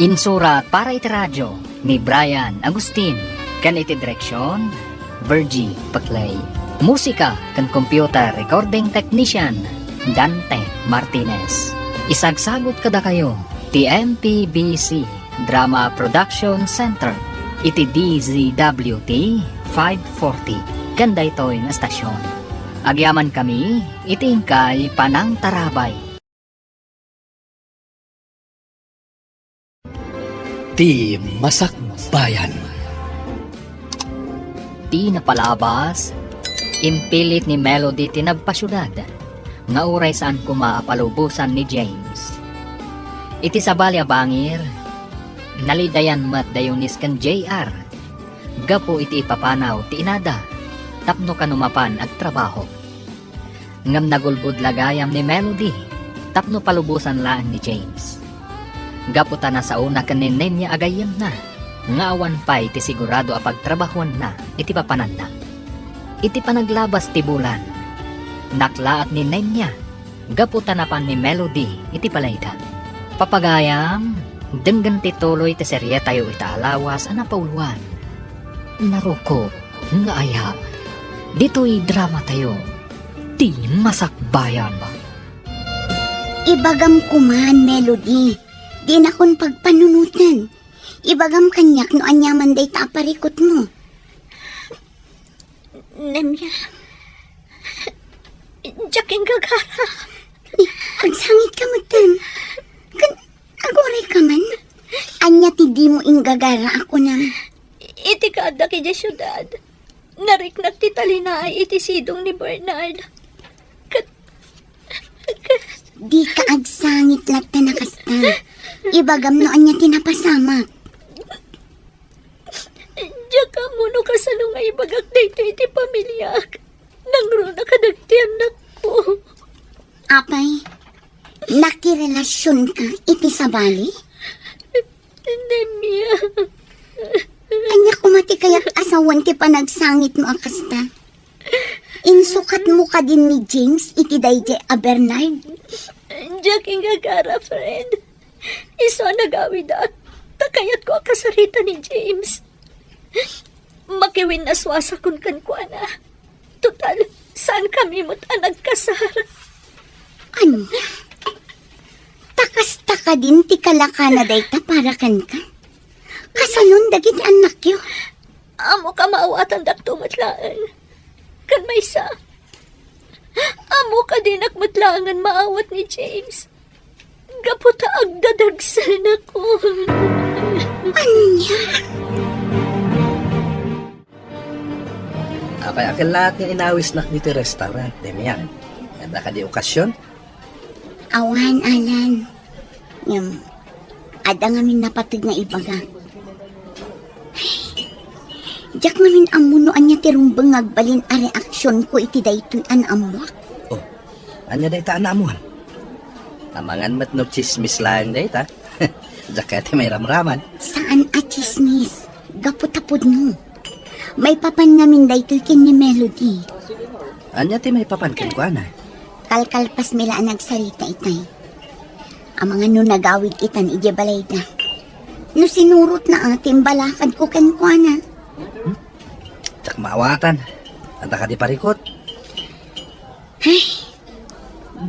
Insurat para iti radyo ni Brian Agustin. Kan iti direksyon, Virgie Paclay. Musika kan computer recording technician, Dante Martinez. Isagsagot kada kayo, ti MPBC Drama Production Center, iti DZWT 540, ganda ito yung estasyon. Agyaman kami, itingkay Panang Tarabay. Ti Masakbayan. Ti napalabas, impilit ni Melody tinagpasyudad, nga uray saan kumaapalubusan ni James. Iti sabali bangir, nalidayan mat dayonis kan JR. Gapo iti ipapanaw ti inada, tapno kanumapan ag trabaho. ngam nagulbud lagayam ni Melody, tapno palubusan lang ni James. Gaputa na sa una kanin niya agayam na, nga awan pa iti sigurado a pagtrabahuan na, iti papanan na. Iti panaglabas ti bulan, naklaat ni niya, gaputa na pan ni Melody, iti palayda. Papagayam, denggan ti tuloy ti serye tayo itaalawas ana pauluan. Naruko, nga aya, dito'y drama tayo, ti masakbayan. Ibagam kuman, Melody. Di na kon pagpanunutan. Ibagam kanyak no anyaman day taparikot mo. Nemya. Jaking gagara. Agsangit ka matan. Agoray ka man. Anya ti di mo ingagara ako nang. Iti kada kaya syudad. Nariknak ti talinay iti sidong ni Bernard. Di ka agsangit latta na kasta. Ibagam no anya tinapasamak. Jaka mo no kasalungay bagak dito iti pamilyak. Nangro na kadagti anak ko. Apay, nakirelasyon ka iti sabali? Nemya. Anya kumati kaya't asawan ti panagsangit mo akasta. Insukat mo ka din ni James iti dayjay a Bernard. Jaking gagara, friend. Iso nagawid at takayat ko ang kasarita ni James. Makiwin na swasa kun kan ko na. Total, saan kami mo't nagkasar? Anya? Takas-taka din ti kalaka na dayta para kan ka. Kasanon dagiti anak yo. Amo ka maawatan dak tumatlaan. Kan may sa. Amo ka din akmatlangan maawat ni James. Gaputa agdadagsan ako. Anya? Apay akin lahat ng inawis na dito restaurant, Demian. Ganda ka di okasyon? Awan, Alan. Ada ngamin napatig nga ibaga. Jak namin amuno anya tirumbang agbalin a reaksyon ko iti daytoy an amwak. Oh, anya day ta na mo? Tamangan mat no chismis lang day ta. Jakati may ramraman. Saan a chismis? Gaputapod no. May papan namin daytoy kin ni Melody. Anya ti may papankin ko ana. Kalkalpas mila ang nagsalita itay. Ang mga no nagawid itan ije balayda. No sinurot na ating balakad ko kan ko ana. Tsak maawatan. Anta ka di parikot.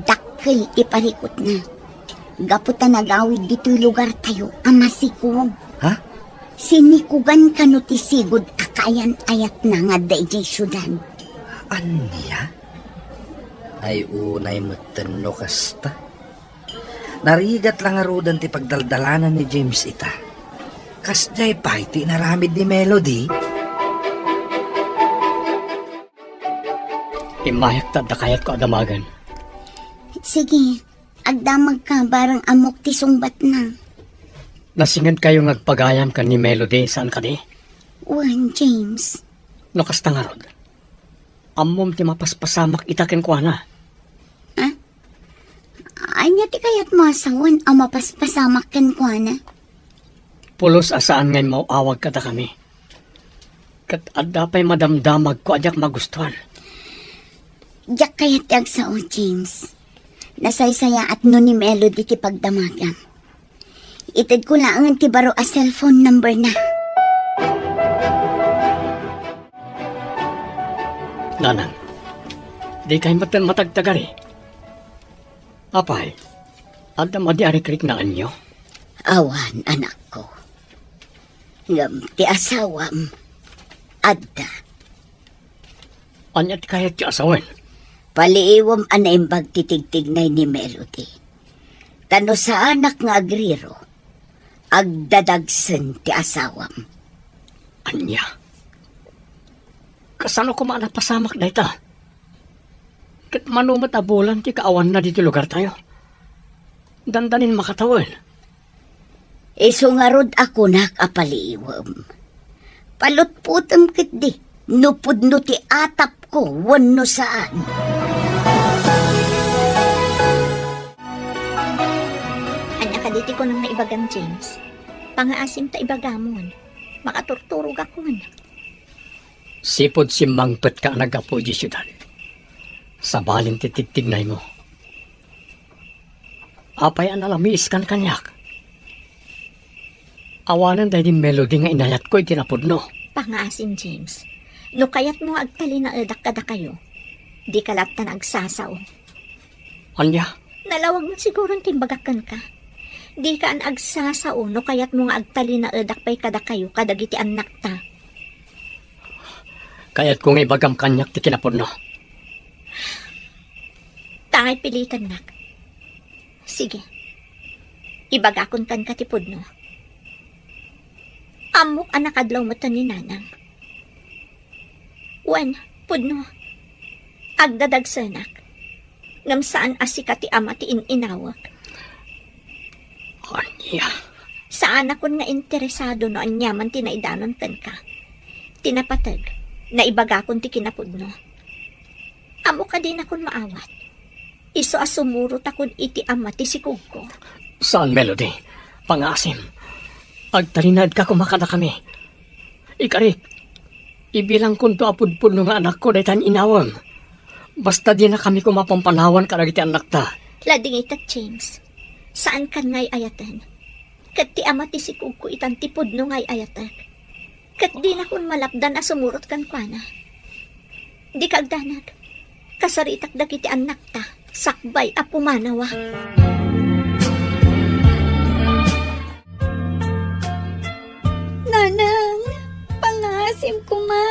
Dakkel ti parikot na. Gaputa nagawid dito'y lugar tayo, amasikog. Ha? Sinikugan ka no ti sigod akayan ayat na nga dayjay syudad. Anya? Ay unay matano kasta. Narigat lang arudan ti pagdaldalanan ni James ita. Kasjay pa iti naramid ni Melody. Imayak tada kayat ko adamagan. Sige, agdamag ka barang amok ti sungbat na. Nasingan kayo ngagpagayam ka ni Melody saan ka di? Wan, James. No kasta nga rod. Amom ti mapaspasamak itakin ko na. Anya ti kayat masawan ang mapaspasamak kan ko na. Pulos asaan ngay mauawag kada kami. Kat adda pa'y madamdamag ko adyak magustuhan. Diyak kayat yag sao, James. Nasaysaya at no ni Melody ti pagdamagan. Itid ko lang ang tibaro a cellphone number na. Nanang, di kayo matagtagari. Apay, adda madiari-krik na anyo. Awan, anak ko. Ngam, ti asawam. Adda. Anyat kayat ti asawen. Paliiwam anaimbag titigtignay ni Melody. Tano sa anak nga agriro. Agdadagsen ti asawam. Anya? Kasano ko maanapasamak na ita? Kat manumat abulan ti kaawan na dito lugar tayo. Dandanin makatawan. Iso nga rod ako nakapaliiwam. Palutputam kit di. Nupod no ti atap ko, wano saan. Iti ko nang naibagan, James. Pangaasim ta ibagamon. Makaturturog akon. Sipod si Mangpet ka nagapo di syudad. Sa balin titigtignay mo. Apay ang alamis kan kanyak. Awanan dahil di melody nga inayat ko itinapod no. Pangaasim, James. No kayat mo agtali na edak kada kayo. Di kalatan agsasaw. Anya, Nalawag mo siguro timbagakan ka. Di ka an agsasaw no kayat mo nga agtali na edak pay kada kayo kadagiti anak ta. kaya't kung ibagam kanyak ti kinapod no. Tangay pilitan nak. Sige. Ibagakon kan katipod no. Amok anak adlaw mo ni nanang. Wan, pudno. Agdadag sanak. Ngam saan asika ti ama ti inawak. Anya, Saan akon nga interesado no anyaman tinaidanon kan ka. Tinapatag na ibagakon ti kinapudno. Amo ka din akon maawat. Iso asumurot akon iti ama ti sikog ko. saan melody? Pangasim. Agtalinad ka kumakada kami. Ikarik, ibilang kunto apudpud nga anak ko dahil tan inawam. Basta di na kami kumapampanawan karagiti anak ta. Lading itat, James. Saan kan ngay ayatan? Kat ti ama ti sikog ko itan tipod no ngay ayatan. Kat di na kun malapdan asumurot kan kwa Di kagdanag. Kasaritak dagiti anak ta. Sakbay a pumanawa. Nanang, pangasim ko ma.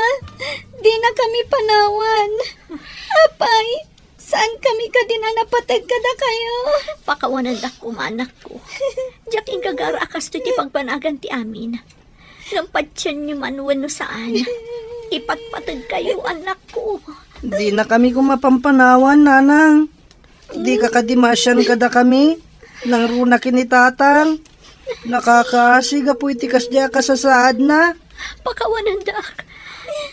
Di na kami panawan. Apay, saan kami ka din na napatag kada kayo? Pakawanan ako anak ko. Diyak ingagara akas to ti pagpanagan ti amin. Nampatsyan niyo man wano saan. Ipagpatag kayo anak ko. Di na kami kumapampanawan, nanang. Di ka kadimasyan kada kami. Nang runa kinitatang. Nakakasiga po itikas diya kasasaad na. Pakawanan dak.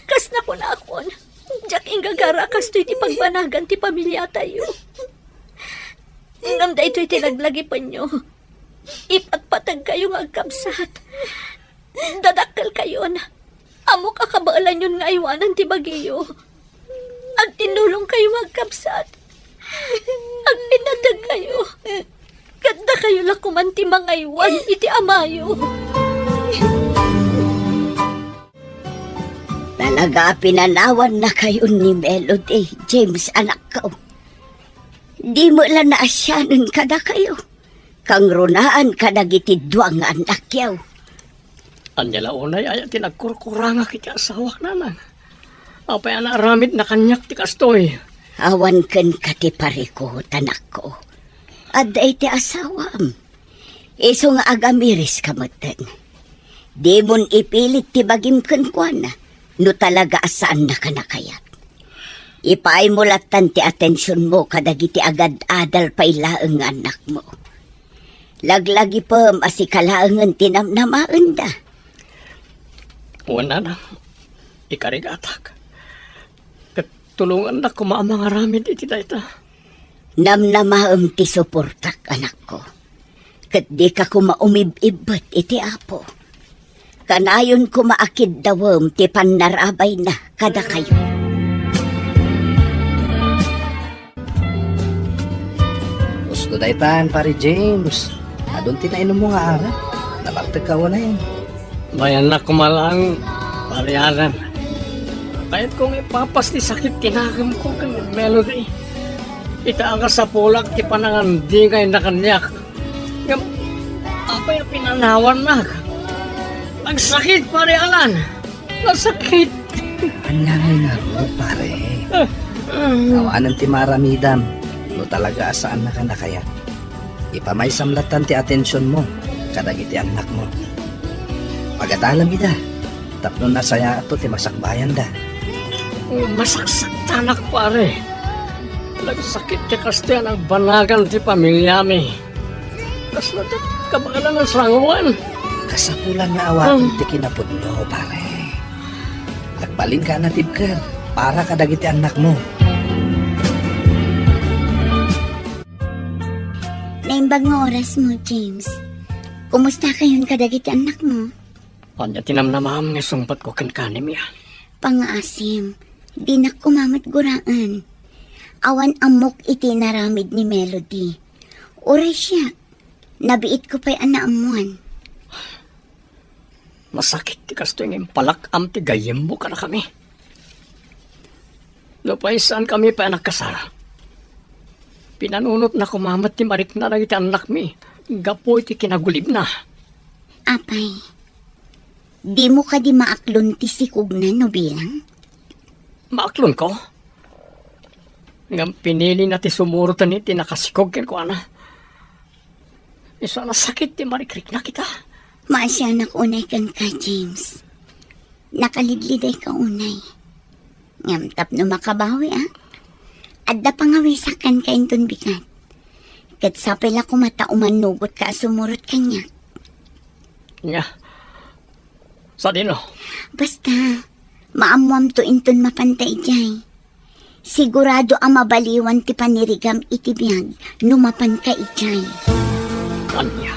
Kas na ko na akon. Diyak ingagara akas to ti pagpanagan ti pamilya tayo. Ngam da ito'y tinaglagi pa nyo. Ipagpatag kayo nga agkabsat. Dadakkel kayo na. Amo kakabaalan yun nga iwanan ti bagiyo. Agtinulong kayo agkabsat. Agpinatag kayo. Ganda kayo lakuman ti mga iwan iti amayo. Talaga pinanawan na kayo ni Melody, James anak ko. Di mo lang naasyanan kada kayo. Kang runaan kadagiti duwang anak yaw. Anya launay ay tinagkurkuranga kiti asawak naman. Apay anak ramid na kanyak ti kastoy. Awan ken kati pariko tanak ko. Aday ti asawam. Iso nga agamiris kamatan. Di mon ipilit ti bagim ken kuana. No talaga asaan na kanakayat. Ipaay mo latan ti atensyon mo kadagiti agad adal pailaeng anak mo. Laglagi pa masikalaangan tinamnamaan da. Wala na. Ikarigatak. Katulungan na kumaamang aramid iti dayta. Namnamaam ti suportak anak ko. Kat di ka kumaumib-ibat iti apo. Kanayon kumaakid dawam ti panarabay na kada kayo. Gusto daytan, pare James. Adon tinainom mo nga ara. Nabartag ka na yan. Bayan na kumalang pariyanan. Kahit kung ipapas ti sakit tinagam ko kan Melody. Itaan ka sa pulak ti panangandi ngay na kanyak. Ngam, apay pinanawan na. Nagsakit pariyanan. Nasakit. Ang langay nga ro, pare. Awanan ti maramidam. No talaga asaan na ka na kaya. Ipamay samlatan ti atensyon mo. Kadagiti anak mo. Pagatalam ida. Tapno na saya ato ti masakbayan da. Masaksak tanak pare. Nagsakit ti kastiyan ang banagan ti pamilya mi. Tas na ti kabagalan ng sranguan. Kasapulan nga awatin ti kinapudno, pare. Nagbalin ka na tibker. Para kadagiti anak mo. Naimbang nga oras mo, James. Kumusta kayon kadagiti anak mo? Anya tinamnamam nga sungpat ko kankanim ya. Pangaasim, di na kumamat guraan. Awan amok iti naramid ni Melody. Uray siya, nabiit ko pa'y anaamuan. Masakit ti kasto yung palakam ti gayem mo ka na kami. Lupay saan kami pa nagkasara. Pinanunot na kumamat ti marik na lang iti anak mi. Gapo iti kinagulib na. Apay, di mo ka di maaklon ti sikog na no bilang? Maaklon ko. Ngam pinili na ti sumurutan iti nakasikog ken ko ana. Iso na sakit ti marikrik na kita. Maasyanak unay kan ka, James. Nakalidliday ka unay. Ngamtap no makabawi, ah. Adda pangawisakan ka inton bigat. Kat sapay la kumata umanugot ka sumurot kanya. Nga. Sa dino. Basta, maamuam to inton mapantay jay. Sigurado ang mabaliwan ti panirigam iti biyag numapan ka ijay. Kanya.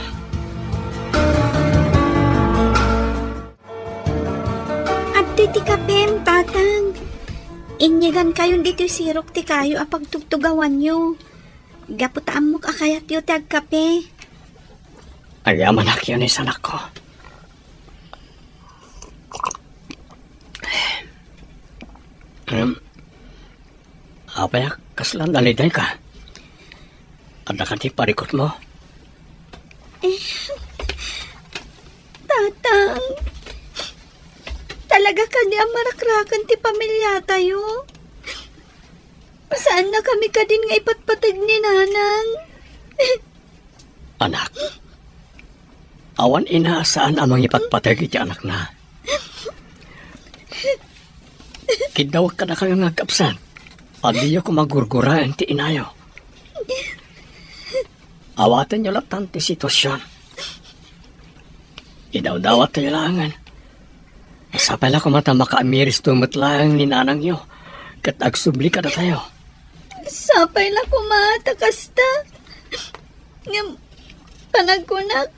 Adto ti kapem, tatang. Inyagan kayon dito sirok ti kayo apag tugtugawan nyo. Gaputaan mo kakayat yo ti agkape. Ayaman na yun anak ko. Apaya, kaslan daliday ka. Ada ka ti parikot mo. Tatang, talaga ka di ang marakrakan ti pamilya tayo. Saan na kami ka din nga ipatpatag ni nanang? Anak, awan ina saan amang ipatpatag iti anak na. Kidawag ka na kayo nga kapsan. Adiyo ko magurguraan ti inayo. Awatan nyo lang ti sitwasyon. Idaw-dawat tayo langan. Sapay lang kumata makaamiris tumatlang ni nanang yo. Kat agsubli ka na tayo. Sapay na kumata kasta. Ngam, panagkunak.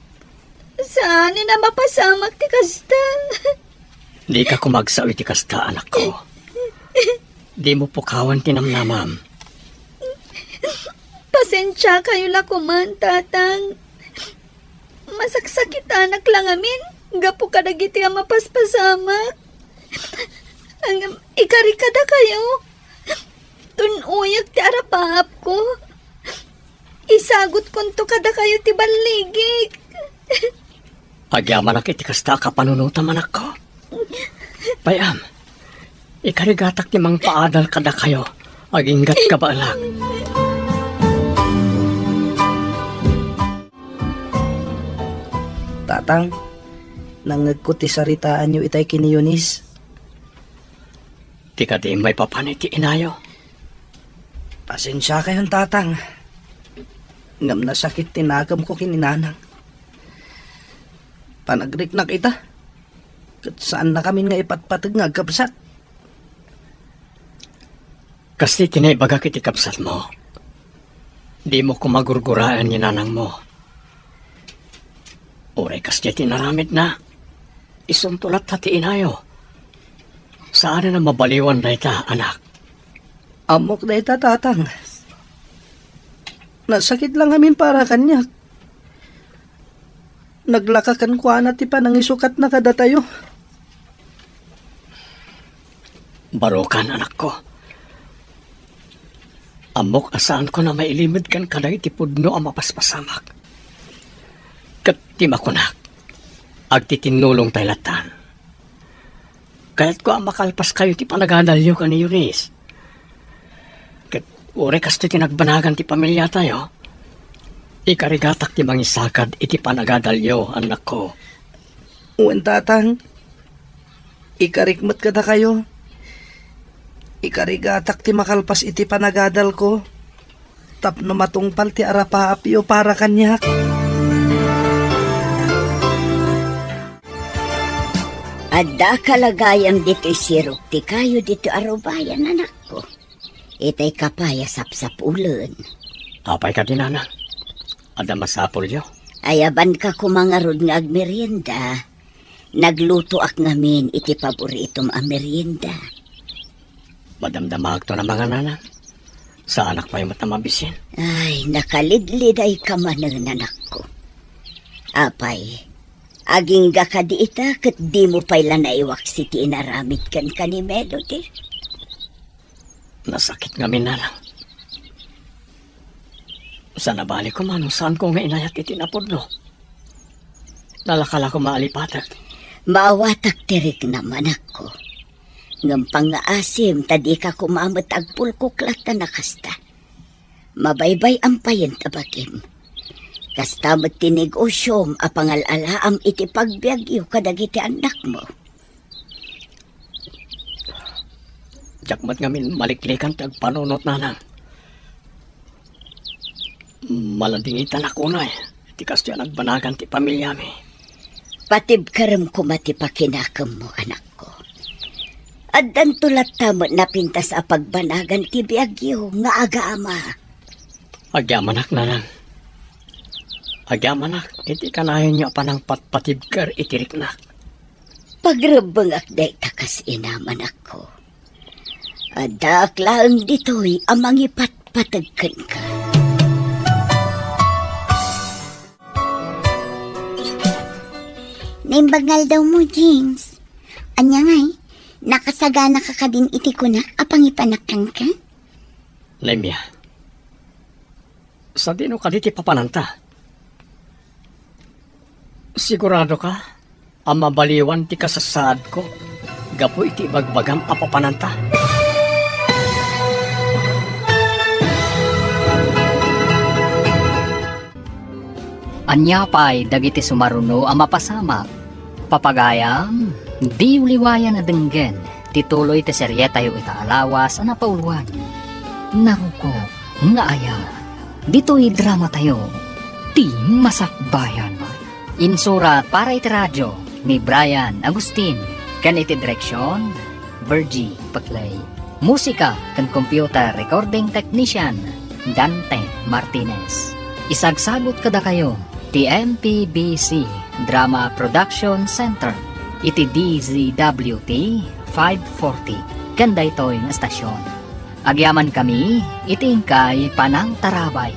Saan na mapasamak ti kasta? Di ka kumagsaw iti kasta, anak ko. Di mo pukawan tinamnamam. Pasensya kayo la kuman, tatang. Masaksakit anak lang amin. Gapo ka dagiti ang mapaspasamak. Ang ikarikada kayo. Tunuyag ti arapahap ko. Isagot kunto kada kayo ti baligig. Agyaman ak iti kasta kapanunutam, anak ko. Payam, ikarigatak ti mang paadal kada kayo. Aginggat ka ba alang? Tatang, nangagko ti saritaan nyo itay kini Yunis. Di ka di may papanit ti inayo. Pasensya kayon, tatang. Ngam na sakit tinagam ko kininanang. Panagrik na kita. Kat saan na kami nga ipatpatag nga kapsat. Kasi tinaibaga kiti kapsat mo. Di mo kumagurguraan ni nanang mo. Uray kasi tinaramid na. Isumtulat hati inayo. Saan na mabaliwan na ita, anak? Amok na ita, tatang. Nasakit lang amin para kanya. Naglakakan ko na ti panangisukat na kada tayo. Barukan, anak ko. Amok asaan ko na mailimid kan kaday ti pudno ang mapaspasamak. Kat ti makunak. Agtitinulong tayo latan. Kaya't ko ang makalpas kayo ti panagadalyo ka ni Eunice. Kat ure kasto tinagbanagan ti pamilya tayo. Ikarigatak ti mangisakad iti panagadalyo, anak ko. Uwan, tatang. Ikarikmat kada kayo. Ikarigatak ti makalpas iti panagadal ko. Tapno matungpal ti arapaapyo para kanyak. Adda kalagayam dito sirok ti kayo dito arubayan, anak ko. Itay kapaya sapsap ulan. Apay ka din, anak. Ada masapol yo. Ayaban ka kumangarod nga agmerienda. Nagluto ak ngamin iti paboritom a merienda. Madamdamag to na mga nanang. Sa anak pa yung matamabisin. Ay, nakalidlid ay kamanang anak ko. Apay, aging gakadi ita kat di mo pala naiwak si tinaramit kan ni Melody. Nasakit nga minanang. Sa nabali ko man, saan ko nga inayat itinapod no? Nalakala ko maalipatag. Maawatak tirik naman ako. Ngam pangaasim, tadi ka kumamot agpulkuklat na nakasta. Mabaybay ang payen tabagim. Kasta mo't tinigosyom a pangalalaam iti pagbiagyo kadagiti anak mo. Jakmat ngamin maliklikan tag panunot nanang. Malandingitan ako na eh. Iti kastya nagbanagan ti pamilya mi. Patib karam kumati pakinakam mo, anak ko. Addan tulat tamo napintas a pagbanagan ti biagyo nga aga ama. Agyamanak nanang. Agyamanak, iti kanayon niya pa ng patpatibkar itirik na. Pagrabang akday takas inaman ako. Adak lang dito'y amang ipatpatagkan ka. Naimbagal daw mo, James. Anya ngay, nakasagana ka ka din iti kunak apang ipanakang ka? Lemya, sa dino ka diti papananta? Sigurado ka, ang mabaliwan ti kasasad ko, gapo iti bagbagam a papananta. Anya pa'y dagiti sumaruno ang mapasama. Papagayam, di uliwayan na denggen, tituloy ti serye tayo itaalawas ang napauluan. Naruko, nga aya, dito'y drama tayo, ti masakbayan. Insurat para iti radyo ni Brian Agustin, kan iti direksyon, Virgie Paclay. Musika kan computer recording technician, Dante Martinez. Isagsagot kada kayo, ti MPBC Drama Production Center, iti DZWT 540, kanda ito'y nga stasyon. Agyaman kami, iti ingkay Panang Tarabay.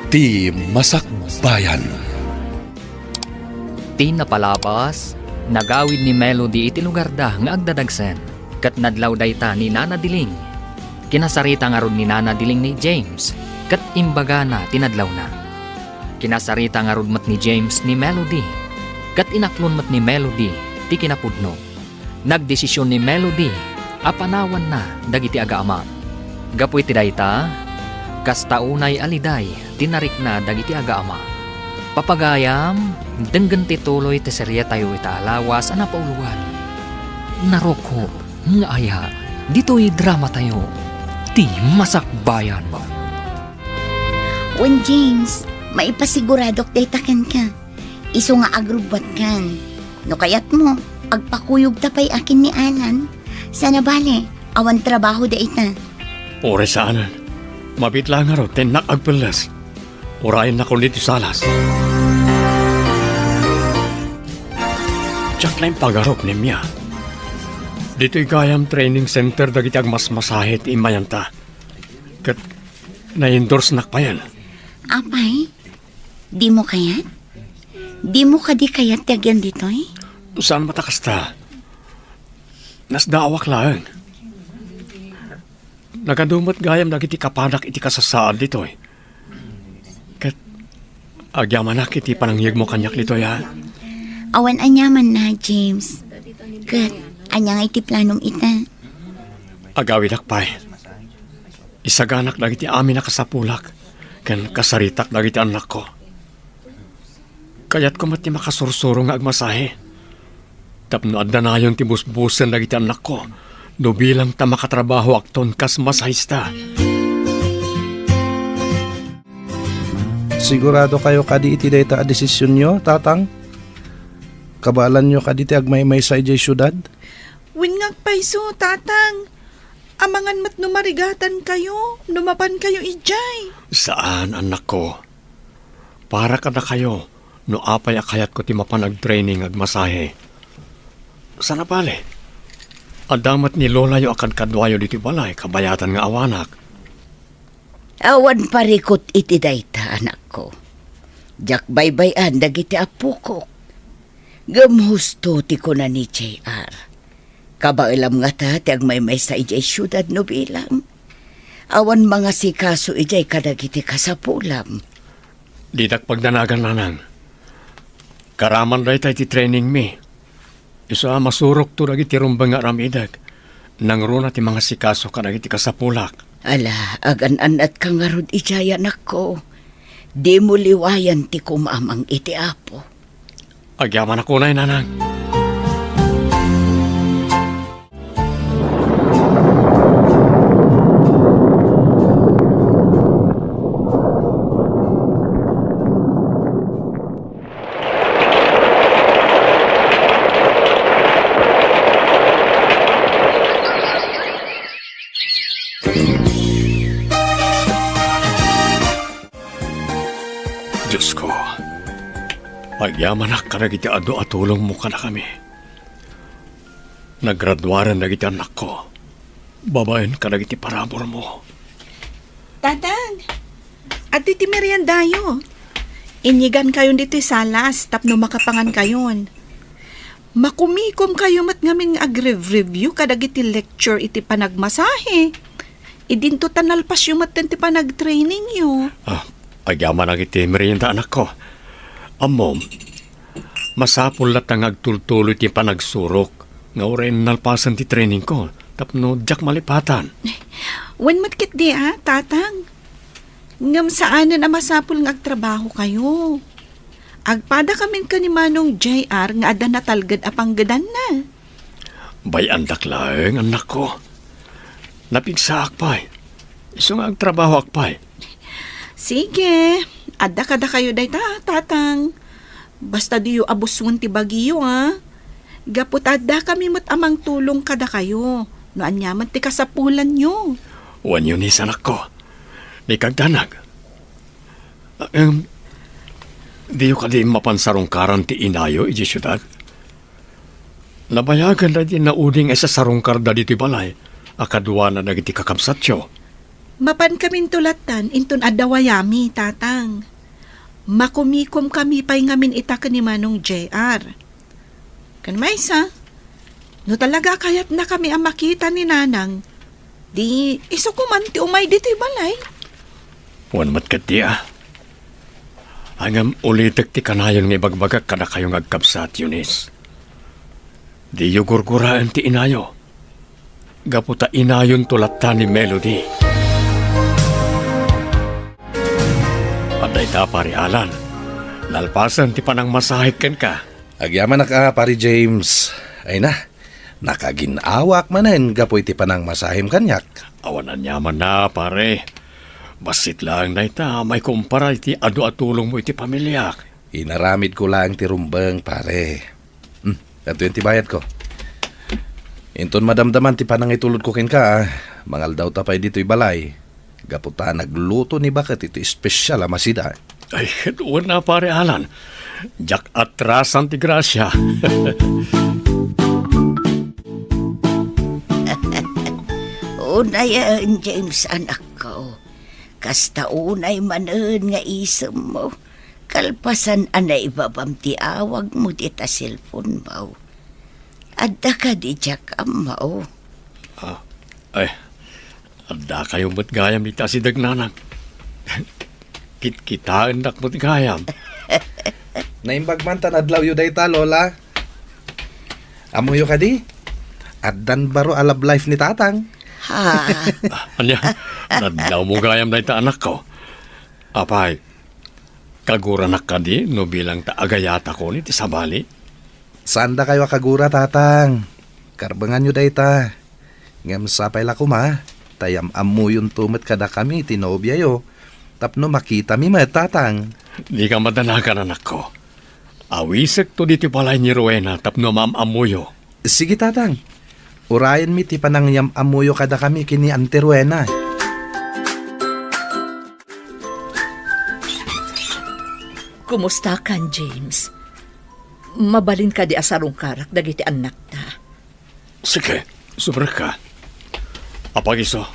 Ti Masakbayan. Ti napalabas, nagawid ni Melody iti lugar da nga agdadagsen, kat nadlaw dayta ni Nana Diling. Kinasarita nga ron ni Nana Diling ni James, kat imbaga na tinadlaw na. Kinasarita nga ron mat ni James ni Melody, kat inaklon mat ni Melody ti kinapudno. Nagdesisyon ni Melody, apanawan na dagiti agaama. Gapu iti dayta, kasta unay aliday, tinarik na dagiti agaama. Papagayam, denggan ti tuloy ti serye tayo itaalawas ang napauluan. Naroko, nga aya, dito'y drama tayo, ti masakbayan. Wen, James, maipasiguradok daytakan ka. Iso nga agrubbat kan. No kayat mo, agpakuyog tapay akin ni Alan. Sana bale, awan trabaho da ita. Ore saanan, mabitla nga ron, tenak agpelas. Orayin na kung dito salas. Tsak na yung pagarok ni Mia. Dito'y gayam training center dagiti agmasmasahit imayanta. Kat na-endorse nak pa yan. Apay, di mo kayat? Di mo ka di kayat tagyan dito eh? Saan matakasta? Nasdaawak lang. Nagadumot gayam dagiti kapanak iti kasasaan dito eh. Kat agyamanak iti panangyag mo kanyak dito ya. Awan anyaman na, James. Kat, anya nga iti planong ita. Agawidak pa'y. Isaganak dagiti amin na kasapulak. Kan kasaritak dagiti anak ko. Kayat ko mati makasursuro nga agmasahe. Tapno adda na yung tibusbusan dagiti anak ko. No bilang ta makatrabaho akton kas masahista. Sigurado kayo kadi iti dayta a desisyon nyo, tatang? Kabalan nyo kadi ti agmay-may sa ijay syudad? Wingag paiso, tatang. Amangan mat numarigatan kayo, numapan kayo ijay. Saan, anak ko? Para ka na kayo, no apay akayat ko ti mapanag-training ag masahe. Sana pale? Adamat ni Lola yo akan kadwayo diti balay, kabayatan nga awanak. Awan parikot iti dayta, anak ko. Jak baybayan dagiti apo ko. Gamhusto ti ko na ni JR. Kabailam nga ta, ti agmay sa ijay syudad no bilang. Awan mga sikaso ijay kadagiti kasapulam. Didak pagdanagan nanang. Karaman day tayo ti training mi. Isa masurok to dagiti rumbang nga ramidag. Nangruna ti mga sikaso kadagiti kasapulak. Ala, agan-an at kangarod ijay anak ko. Di mo liwayan ti kumamang iti apo. Agyaman ako na nanang. Diyos ko, pagyaman na karagiti ado at tulong mo ka na kami. Nagradwaran na giti anak ko. Babayin karagiti parabor mo. Tatang, at iti meriendayo. Inyigan kayon dito salas, tapno makapangan kayon. Makumikom kayo mat ngamin ag-review kadagiti lecture iti panagmasahe. Idinto tanalpas yung mat ti panag-training yo. Agyaman ang iti merienda anak ko. Amom, masapul lat ang agtultuloy ti panagsurok. Nga orin nalpasan ti training ko. Tapno jak malipatan. Wen matkit di tatang. Ngam saanan ang masapul ng agtrabaho kayo. Agpada kamin ka ni Manong JR nga ada natalgad apanggadan na. Bayan daklaeng anak ko. Napigsa akpay. Iso nga agtrabaho akpay. Sige, ada kada kayo day tatang. Basta diyo abusun ti bagiyo Gapot ada kami mat amang tulong kada kayo. No anyaman ti kasapulan nyo. Wan yun anak ko. Ni kagdanag. Diyo ka di mapansarungkaran ti inayo iji syudad. Nabayagan na di nauding sa sarungkar da dito balay. Akadwa na nagiti kakamsatyo. Mapan kaming tulatan inton adawayami, tatang. Makumikom kami pa'y ngamin itaka ni Manong JR. Kan maysa, no talaga kayat na kami ang makita ni Nanang, di iso kuman ti umay dito balay. Wan matkat di Hangam ulitek ti kanayon nga bagbagak kada kayong agkabsat, Eunice. Di yu gurguraan ti inayo. Gaputa inayon tulatan ni Melody. Paday ta parialan. Lalpasan ti panang masahikan ka. Agyaman na ka, pari James. Ay na, nakaginawak manen gapoy ti panang masahim kanyak. Awanan yaman na, pare. Basit lang na ita, may kumpara iti ado at tulong mo iti pamilyak. Inaramid ko lang ti rumbang, pare. Ito yung tibayad ko. Inton madamdaman ti panang itulod ko kin ka, mangal daw tapay dito balay. Gaputa nagluto ni bakat ito espesyal amasida. Ay, doon na pare Alan. Jak atrasan ti grasya. Unayan, James, anak ko. Kasta unay manen nga isem mo. Kalpasan anay babam ti awag mo di ta cellphone mo. Adda ka di jak amaw. Ay, adda kayo mo't gayam di ta si Dagnanang. Kitaan dak mo't gayam. Naimbag man tanadlaw yu dayta, Lola. Amuyo ka di? Addan baro alab life ni tatang. Ha? Anya, nadlaw mo gayam na ita anak ko. Apay, kagura na ka di no bilang taagayata ko ni ti sabali. Sanda kayo kagura, tatang? Karbangan nyo dayta. Ngam sapay la kuma. Tayam amuyon tumet kada kami tinobya yo. Tapno makita mi tatang. Di ka madanagan anak ko. Awisek to diti palay ni Rowena tapno maam amuyo. Sige, tatang. Urayan mi ti panangyam amuyo kada kami kini Anteruena. Kumusta kan, James? Mabalin ka di asarong karak dagiti anak ta. Sige, sobra ka. Apagiso,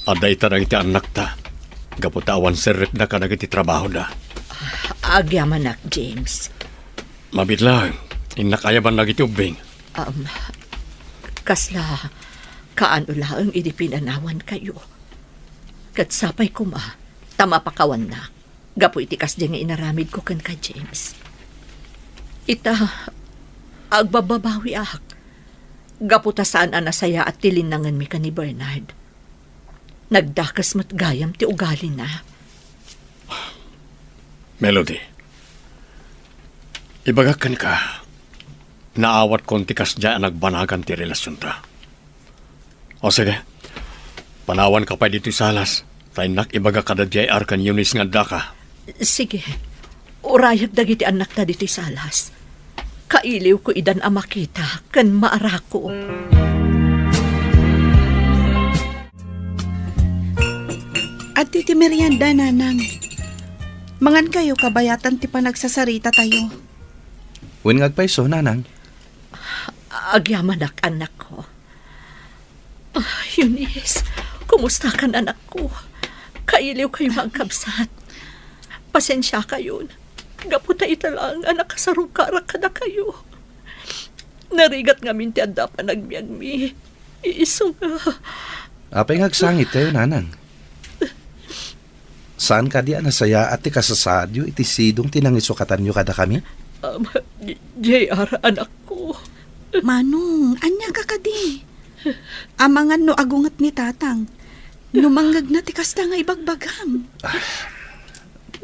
aday ta iti anak ta. Gaputawan seret na ka nagiti trabaho na. Agyamanak, James. Mabitlang, inakayaban nagiti ubing. Kasla, kaano lang idi pinanawan kayo. Katsapay ko ma, tama pakawan na. Gapo itikas di nga inaramid ko kan ka, James. Ita, agbababawi ak. Gapo ta saan anasaya at tilinangan mi ka ni Bernard. Nagdakas mat gayam ti ugali na. Melody, ibagakan ka. Naawat kong tikas dyan nagbanagan ti relasyon ta. O sige, panawan ka pa dito salas. Tayo ibaga ka da dyan arkan yunis nga daka. Sige, urayag dagiti anak ta dito salas. Kailiw ko idan amakita kan maarako. At ti merienda, Nanang. Mangan kayo kabayatan ti panagsasarita tayo. Wen ngagpaiso, Nanang. Agyamanak anak ko. Eunice, kumusta kan anak ko? Kailiw kayo mga kabsat. Pasensya kayo. Gaputa italang anak kasarong karak kada kayo. Narigat nga minti anda pa nagbiag mi. Iiso nga. Apay ngagsangit kayo, Nanang. Saan ka di anasaya at ti kasasadyo iti sidong tinangisukatan nyo kada kami? JR, anak ko. Manong, anya ka kadi. Amangan no agungat ni tatang. Numanggag na ti kasta nga ibagbagam.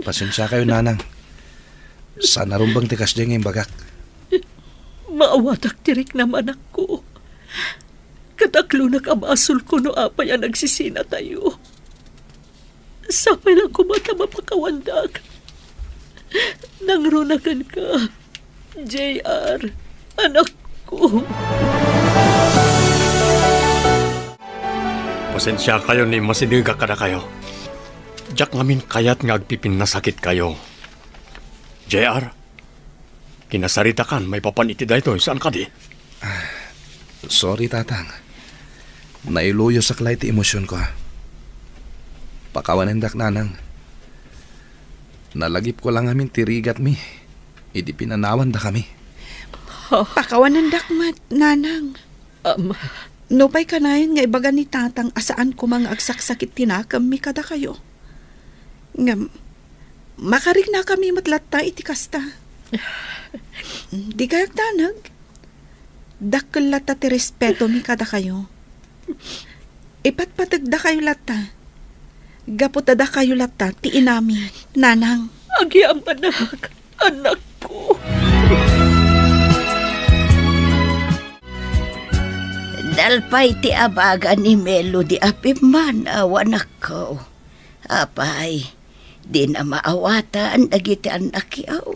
Pasensya kayo, Nanang. Sana rumbang tikas dyan ngayong bagak. Maawatak tirik naman ako. Kataklo na kamasol ko no apay ang nagsisina tayo. Sapay lang kumata mapakawandak. Nangrunakan ka, JR, anak ko. Pasensya kayo ni masiniga ka na kayo. Diyak ngamin kayat nga agpipin na sakit kayo. JR, kinasarita kan, may papaniti da ito. Saan ka di? Sorry, tatang. Nailuyo sa klay ti emosyon ko. Pakawanindak, Nanang. Nalagip ko lang amin tirigat mi. Idi pinanawan da kami. Pakawanan dakmat, Nanang. Nupay kanayon nga ibaga ni tatang asaan ko mga agsaksakit tinakam mi kada kayo. Nga, makarig na kami matlatta iti kasta. Di kayak tanag. Dakkel lata ti respeto mi kada kayo. Ipatpatagda kayo lata. Gaputada kayo lata ti inami, Nanang. Agyam anak ko. Dalpay ti abaga ni Melody apiman awan ako. Apay, di na maawatan dagiti anak yaw.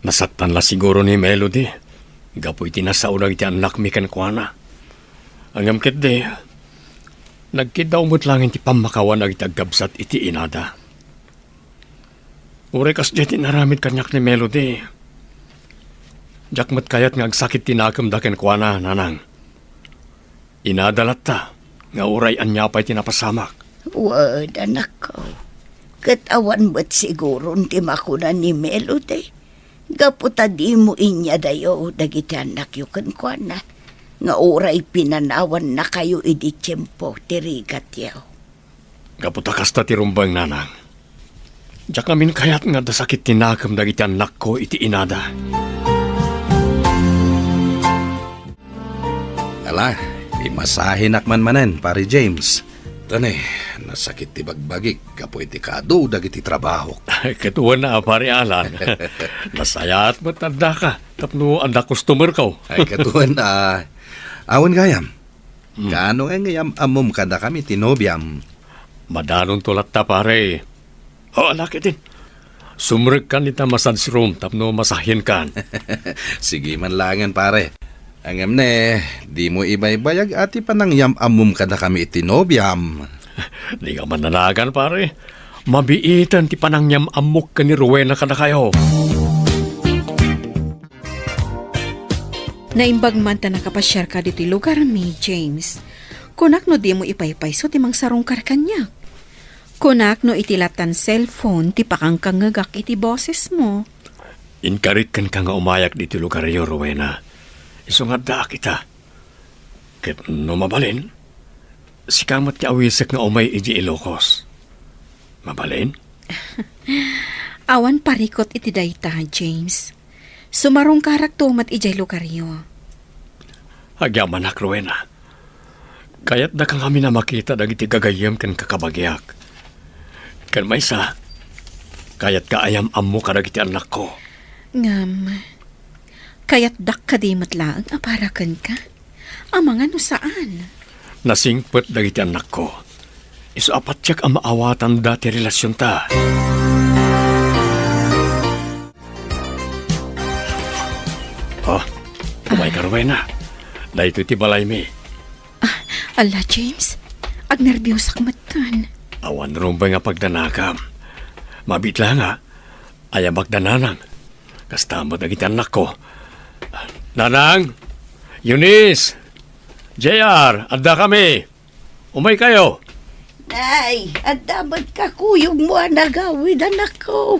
Nasaktan la siguro ni Melody. Gapoy tinasaunag iti anak mi kan kuana. Angam ket de, nagkidaw mo't langin ti pamakawan ag itagabsat iti inada. Urekas di tinaramid kanyak ni Melody. Jakmat kayat nga agsakit tinakam da ken kuana, Nanang. Inadalat ta, nga uray anya pa'y tinapasamak. Wad, anak ko. Katawan ba't siguro ti makunan ni Melody? Gaputa di mo inya dayo dagiti anak yu kankwana. Nga uray pinanawan na kayo idi tiyempo tirigat yaw. Gaputa kasta ti rumbang, Nanang. Diyak namin kayat nga dasakit tinakam dagiti anak ko iti inada. Ala, imasahin akman manen, pare James. Tanay, nasakit ti bagbagik, kapoy ti kado dagiti trabaho. Ketuan na, pare Alan. Nasaya at matanda ka. Tapno anda customer ko. Ay, katuan na. Awan gayam. Kaano nga ngayam amom kada kami tinobyam. Madanon tulat ta, pare. O, anak itin. Sumrek kan ita massage room tapno masahin kan. Sige man langan, pare. Angam ne, di mo ibay-bayag ati panangyam amum ka na kami itinobyam. Di ka mananagan, pare. Mabiitan ti panangyam amok ka ni Rowena ka na kayo. Naimbag man ta nakapasyar ka dito lugar mi, James. Kunak no di mo ipaypayso ti mang sarungkar kanyak. Kunak no itilatan cellphone ti pakangkangagak iti boses mo. Inkarit kan ka nga umayak dito lugar yo, Rowena. Isungat da kita. Ket no mabalin, si kamat ti awisak nga umay iji Ilocos. Mabalin? Awan parikot iti dayta, James. Sumarong karak tumat ijay lugaryo. Agyaman ak, Rowena. Kaya't da kang kami na makita dagiti gagayam kan kakabagyak. Kan maysa, kaya't kaayam ammo ka dagiti anak ko. Ngam, kaya't dak kadimat laang aparakan ka? Amang ano saan? Nasingpet dagiti anak ko. Isu apat siyak ang maawatan dati relasyon ta. Oh, umay ka, Rowena. Dahito iti balay mi. Ala, James. Agnerbyos akmatan. Awan rumbay nga pagdanakam. Mabitla nga, ay magdananang. Kastamot dagiti anak ko. Nanang! Eunice! JR! Adda kami! Umay kayo! Ay, at dapat kakuyog mo ang nagawid, anak ko.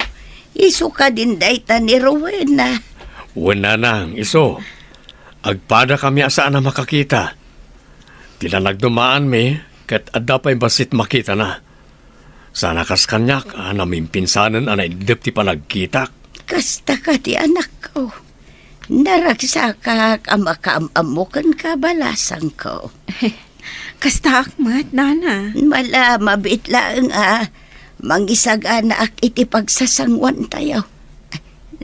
Iso ka din dayta ni Rowena. Wala nang, iso. Agpada kami asaan na makakita. Tila nagdumaan mi, kat adda pa'y basit makita na. Sana kas kanyak, naming pinsanan anay dipti pa nagkitak. Kasta ka ti anak ko. Naragsakak ang makaamamukan ka balasang ko. Kasta akmat, nana. Mala, mabit lang mangisag-anak iti pagsasangwan tayo.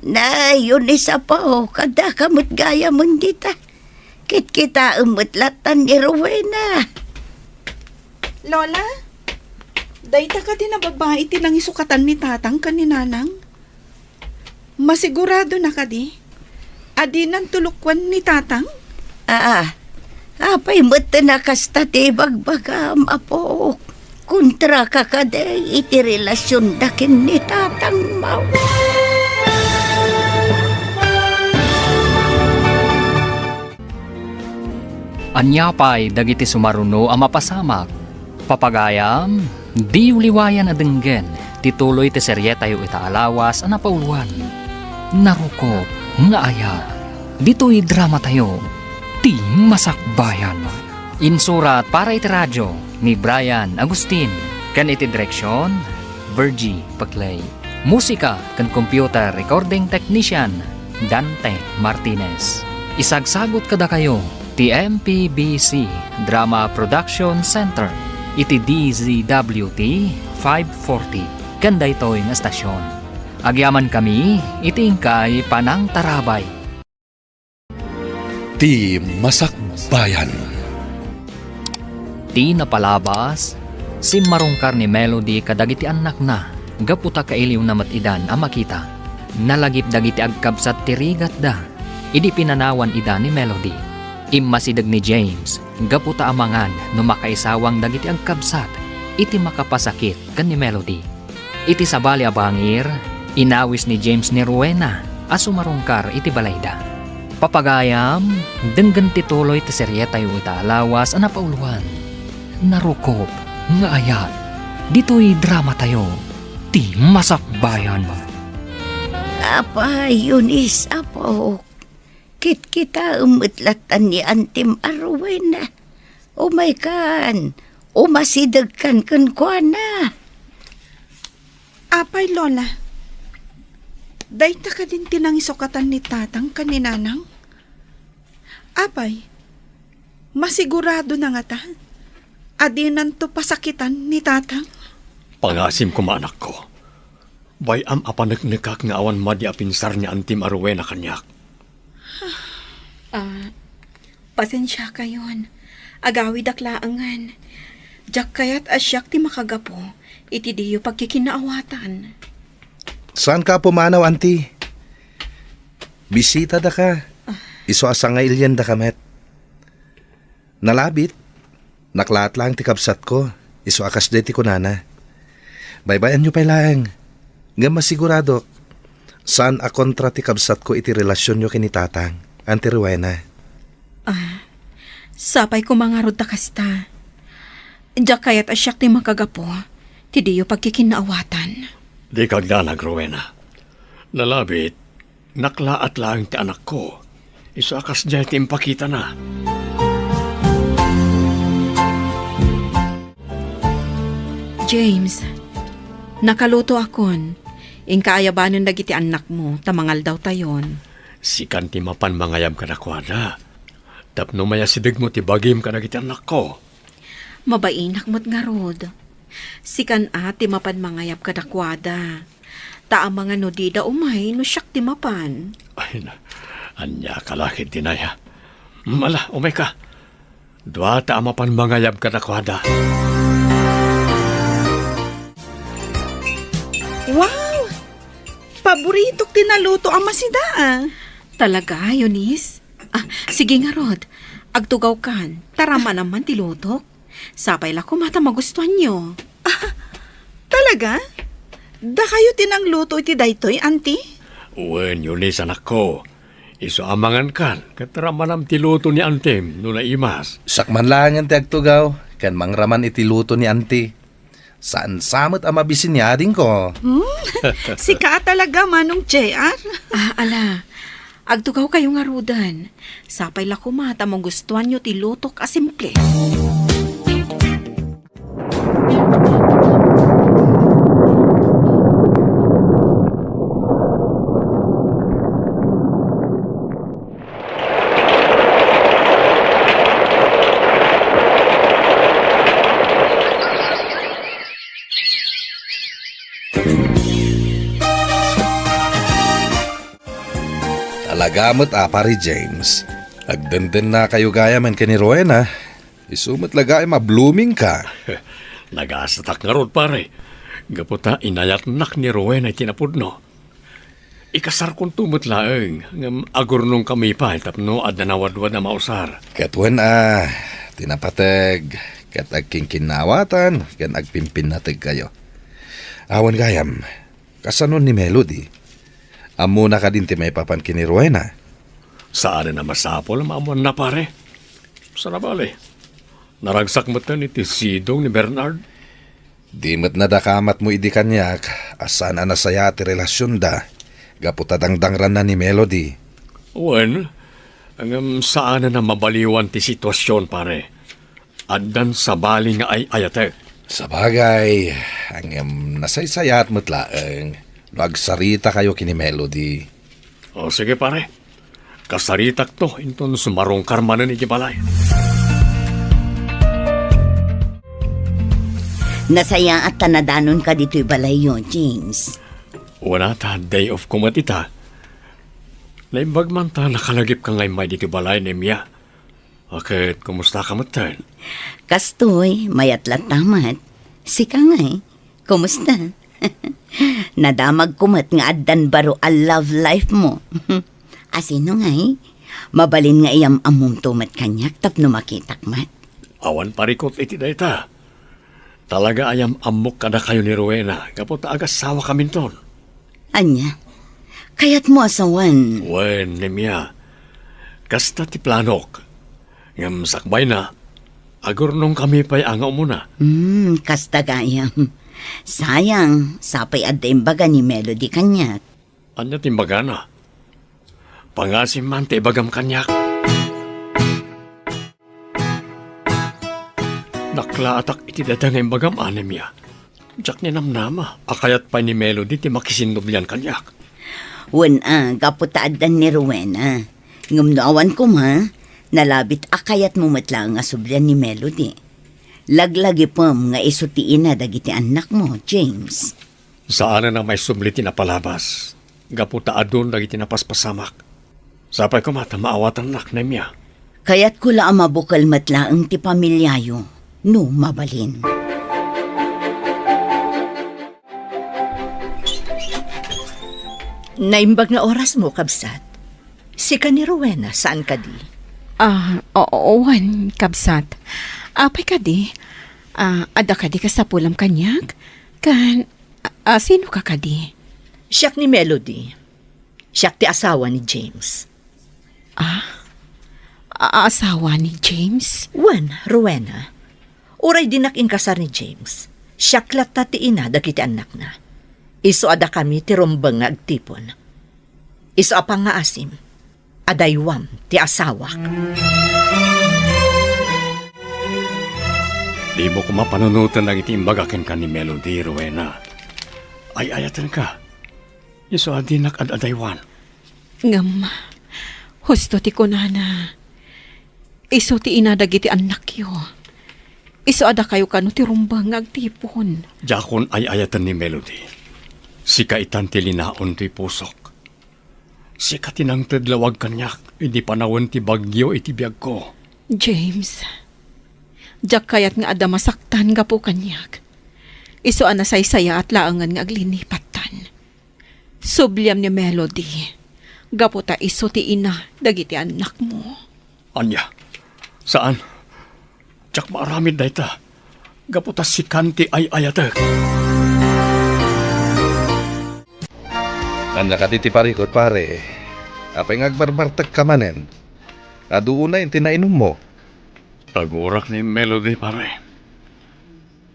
Na, yun isa pa kada kamot gaya mo dita. Kit kita umutlatan ni Rowena. Lola, dayta ka din na babae tinang isukatan ni tatang kaninanang. Masigurado na ka di? Adi ng tulukwan ni tatang? Apay mo't na kasta ti bagbagam, apo. Kontra ka kaday iti relasyon dakin ni tatang mau. Anyapay dagiti sumaruno ang mapasamak. Papagayam, di uliwayan adenggen, tituloy ti serye tayo itaalawas ang napauluan. Narukop, nga aya, dito'y drama tayo, ti masakbayan. Insurat para iti radyo ni Brian Agustin, kan iti direksyon, Virgie Paclay. Musika kan computer recording technician, Dante Martinez. Isagsagot kada kayo, ti MPBC Drama Production Center, iti DZWT 540, kanda ito'y nga stasyon. Agyaman kami, itingkay panang tarabay. Ti Masakbayan. Ti napalabas, si marungkar ni Melody kadagiti anak na, gaputa kailiw na matidan ang makita. Nalagip dagiti agkabsat ti rigat da, idi pinanawan ida ni Melody. Immasidag ni James, gaputa amangan no makaisawang dagiti agkabsat, iti makapasakit kan ni Melody. Iti sabali abangir, inawis ni James ni Rowena, asumarungkar iti balayda. Papagayam, denggan tituloy ti serye tayo itaalawas ang napauluan. Narukop, nga ayat, dito'y drama tayo, ti masakbayan. Apa, Eunice, apo. Kit kita umutlatan ni Antim Rowena. Umay kan, umasidag kan kwa na. Apay, Lola. Dayta ka din tinang isukatan ni tatang kaninanang? Apay, masigurado na nga ta. Adinan to pasakitan ni tatang? Pangasim ko maanak ko. Bayam apanagnikak nga awan madi apinsar ni Antim Rowena kanyak. Pasensya kayon. Agawid aklaangan. Jak kayat asyak ti makagapo. Iti diyo pagkikinaawatan. Saan ka pumanaw, auntie? Bisita da ka. Iso asa nga ilyenda kamet. Nalabit. Naklaat lang ti kabsat ko. Iso akas de ti kunana. Baybayan nyo pa lang. Nga masigurado. Saan a kontra ti kabsat ko iti relasyon nyo kinitatang. Auntie Rowena. Sapay ko mga rod kasta. Diyak kayat asyak ti makagapo. Ti diyo pagkikinaawatan. Di kagdanag, Rowena. Nalabit, naklaat lang ti anak ko. Iso akas dyan ti impakita na. James, nakaluto akon. Ingkaayabanon dagiti anak mo, tamangal daw tayon. Si kanti mapan mangayam ka na kwada. Tapno maya sidig mo ti bagim ka na giti anak ko. Mabainak mo't nga rod. Sikan ati mapan mangayap kadakwada. Taang mga nudida umay no siyak ti mapan. Ay na, anya kalakit dinaya. Mala, umay ka. Dua ta mapan mangayam ka na kwada. Wow! Paborito tinaluto ang masida Talaga, Eunice? Sige nga rod. Agtugaw kan. Tarama naman tilutok. Sapay la kumata magustuhan nyo. Talaga? Da kayo tinang luto iti daytoy, auntie? Wen, Eunice anak ko. Iso amangan kan. Kataramanam ti luto ni Antem no na imas. Sakman lang ang tiagtugaw. Kan mangraman iti luto ni auntie. Saan samot ang mabisin niya din ko? Sika talaga, Manong JR. Ala. Agtugaw kayo nga rudan. Sapay la kumata magustuhan nyo ti lutok a simple. Talagamot pari James. Agdenden na kayo gaya man ka ni Rowena. Isumot laga ay ma-blooming ka. Nagasatak nga rod pare. Gaputa inayat nak ni Rowena ay tinapudno. Ikasar kong tumot laeng. Ngam agurnong kami pa tapno ad nawadwad na mausar. Katwan tinapateg. Kat agkingkinawatan. Kan agpimpinateg kayo. Awan gayam. Kasanon ni Melody. Amo na ka din ti may papan kini Rowena. Saan na masapol maamuan na pare? Sarabali. Naragsak mo ito ni Sidong ni Bernard. Di mo't nadakamat mo idi kanyak. Asan nasaya ti relasyon da. Gaputadangdangran na ni Melody. Wen, ang saan na mabaliwan ti sitwasyon pare. Addan sa bali nga ay ayatek. Sabagay, ang nasaysayat mo't laeng. Nagsarita kayo kini Melody. O sige pare, kasaritak to inton sumarong karmanan iti balay. Nasaya at tanadanon ka dito'y balay yun, James. Wala ta, day of kumatita. Naimbag man ta nakalagip ka ngay may dito balay ni Mia. Bakit, kumusta ka matan? Kastoy, mayat latamat. Sika ngay, kumusta? Nadamag kumat nga addan baro a love life mo. Asino ngay, mabalin nga iyam among tumat kanyak tapno makitak mat. Awan parikot iti dayta. Talaga ayam amok kada kayo ni Rowena. Kapot agas sawa kaminton. Anya, kayat mo asawan. Wen, Nemia. Kasta ti planok. Ngam sakbay na. Agurnong kami pa'y angaw muna. Kasta gayam. Sayang, sapay adda imbaga ni Melody kanyak. Anya timbaga na. Pangasim man te bagam kanyak. Naklaatak iti datang imbagam anemya. Diyak ni namnama. Akayat pa ni Melody ti makisindoblian kanyak. Wen gaputa addan ni Rowena. Ngumnaawan ko ma, nalabit akayat mo matlang nga sublian ni Melody. Laglagi pam nga isutiin na dagiti anak mo, James. Saan na may subliti na palabas? Gaputa adun dagiti na paspasamak. Sapay ko mata maawatan nak na miya. Kaya't kula ang mabukal matlaang ti pamilyayo, no mabalin. Naimbag na oras mo, kabsat. Si ka ni Rowena, saan ka di? Owan, kabsat. Apay ka di. Ada ka di ka sa pulam kanyak? Sino ka di? Siyak ni Melody. Siyak ti asawa ni James. Asawa ni James? Wan, Rowena. Uray dinak inkasar ni James. Siyak lata ti ina dagiti anak na. Iso ada kami ti rumbang nga agtipon. Iso apang nga asim. Adaywam ti asawak. Di mo ko mapanunutan ng itiimbagakin ka ni Melody, Rowena. Ay ayatan ka. Iso adinak ad adaywan. Ngam, husto ti kunana. Iso ti inadagiti anak yo. Iso ada kayo kano ti rumbang agtipon. Jakon ay ayatan ni Melody. Sika itan ti linaon ti pusok. Sika tinang tedlawag kanyak. Hindi panawon ti bagyo iti biyag ko. James, jak kayat nga ada masaktan ga po kanyak. Iso anasaysaya at laangan nga aglinipatan. Subliam ni Melody. Gaputa iso ti ina dagiti anak mo. Anya, saan? Jak maaramid na ita. Gaputa si Kanti ay ayatek. Anya ka ti parikot pare. Apay ngagbarbartag ka manen. Aduuna yung tinainom mo. Tagurak ni Melody, pare.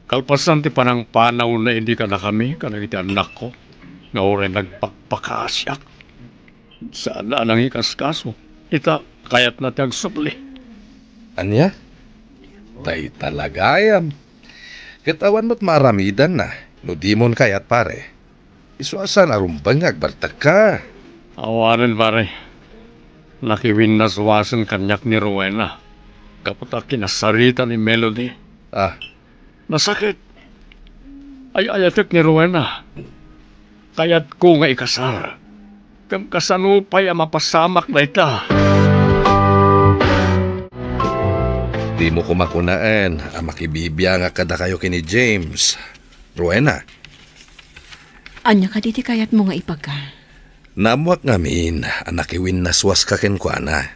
Kalpasan ti panang panaw na hindi ka na kami, kanang iti anak ko. Nga oray nagpakpakasyak. Saan na nang ikaskaso? Ita, kayat na ti agsubli. Anya? Tay talagayam. Katawan mo't maramidan na. No di mon kayat pare. Isuasan arumbang agbartag ka. Awarin, pare. Nakiwin na suwasan kanyak ni Rowena. Kaputa kinasarita ni Melody. Nasakit. Ay ayatek ni Rowena. Kayat ko nga ikasar. Kam kasanupay ang mapasamak na ita. Di mo kumakunaan. Ang makibibya nga kada kayo kini James. Rowena. Anya ka diti kayat mo nga ipagka. Namuak ngamin. Anakiwin na suwas ka kenkwana.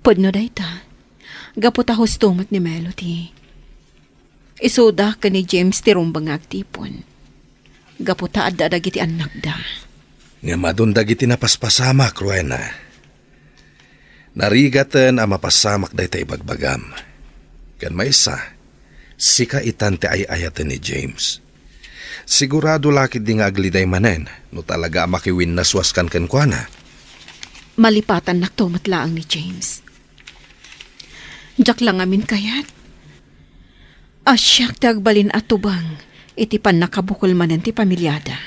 Pudno dayta. Gaputa hustumat ni Melody. Isuda ka ni James ti rumbang agtipon. Gaputa adda dagiti anak da. Nga madundag iti napaspasamak, Rowena. Narigatan ang mapasamak dahi tayo bagbagam. Kan may isa, sika itante ay ayatan ni James. Sigurado lakid di nga agliday manen, no talaga makiwin na suwaskan kenkwana. Malipatan naktumatlaang ni James. Jak lang amin kayat. Asyak tagbalin atubang, iti pan nakabukol manen ti pamilyada.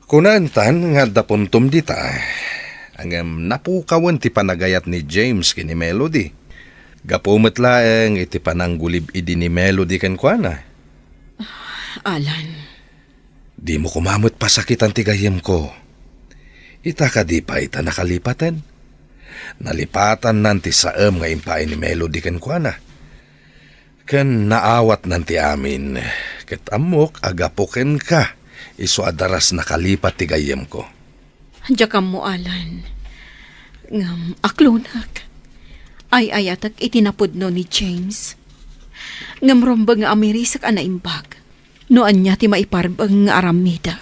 Kunantan nga dapuntom dita, ang napukawan ti panagayat ni James kini Melody. Gapumet laeng iti pananggulib idi ni Melody kenkwana. Alan. Di mo kumamot pasakitan ti gayem ko. Ita ka di pa ita nakalipatan. Nalipatan nanti saem nga impain ni Melody kenkwana. Ken naawat nanti amin. Ket amok agapuken ka. Iso adaras nakalipat ti gayem ko. Jakam mo, Alan. Ngam, aklunak. Ay ayatak itinapudno ni James. Ngam rombang nga amirisak anaimbag. Noan niya ti maiparbang nga aramida.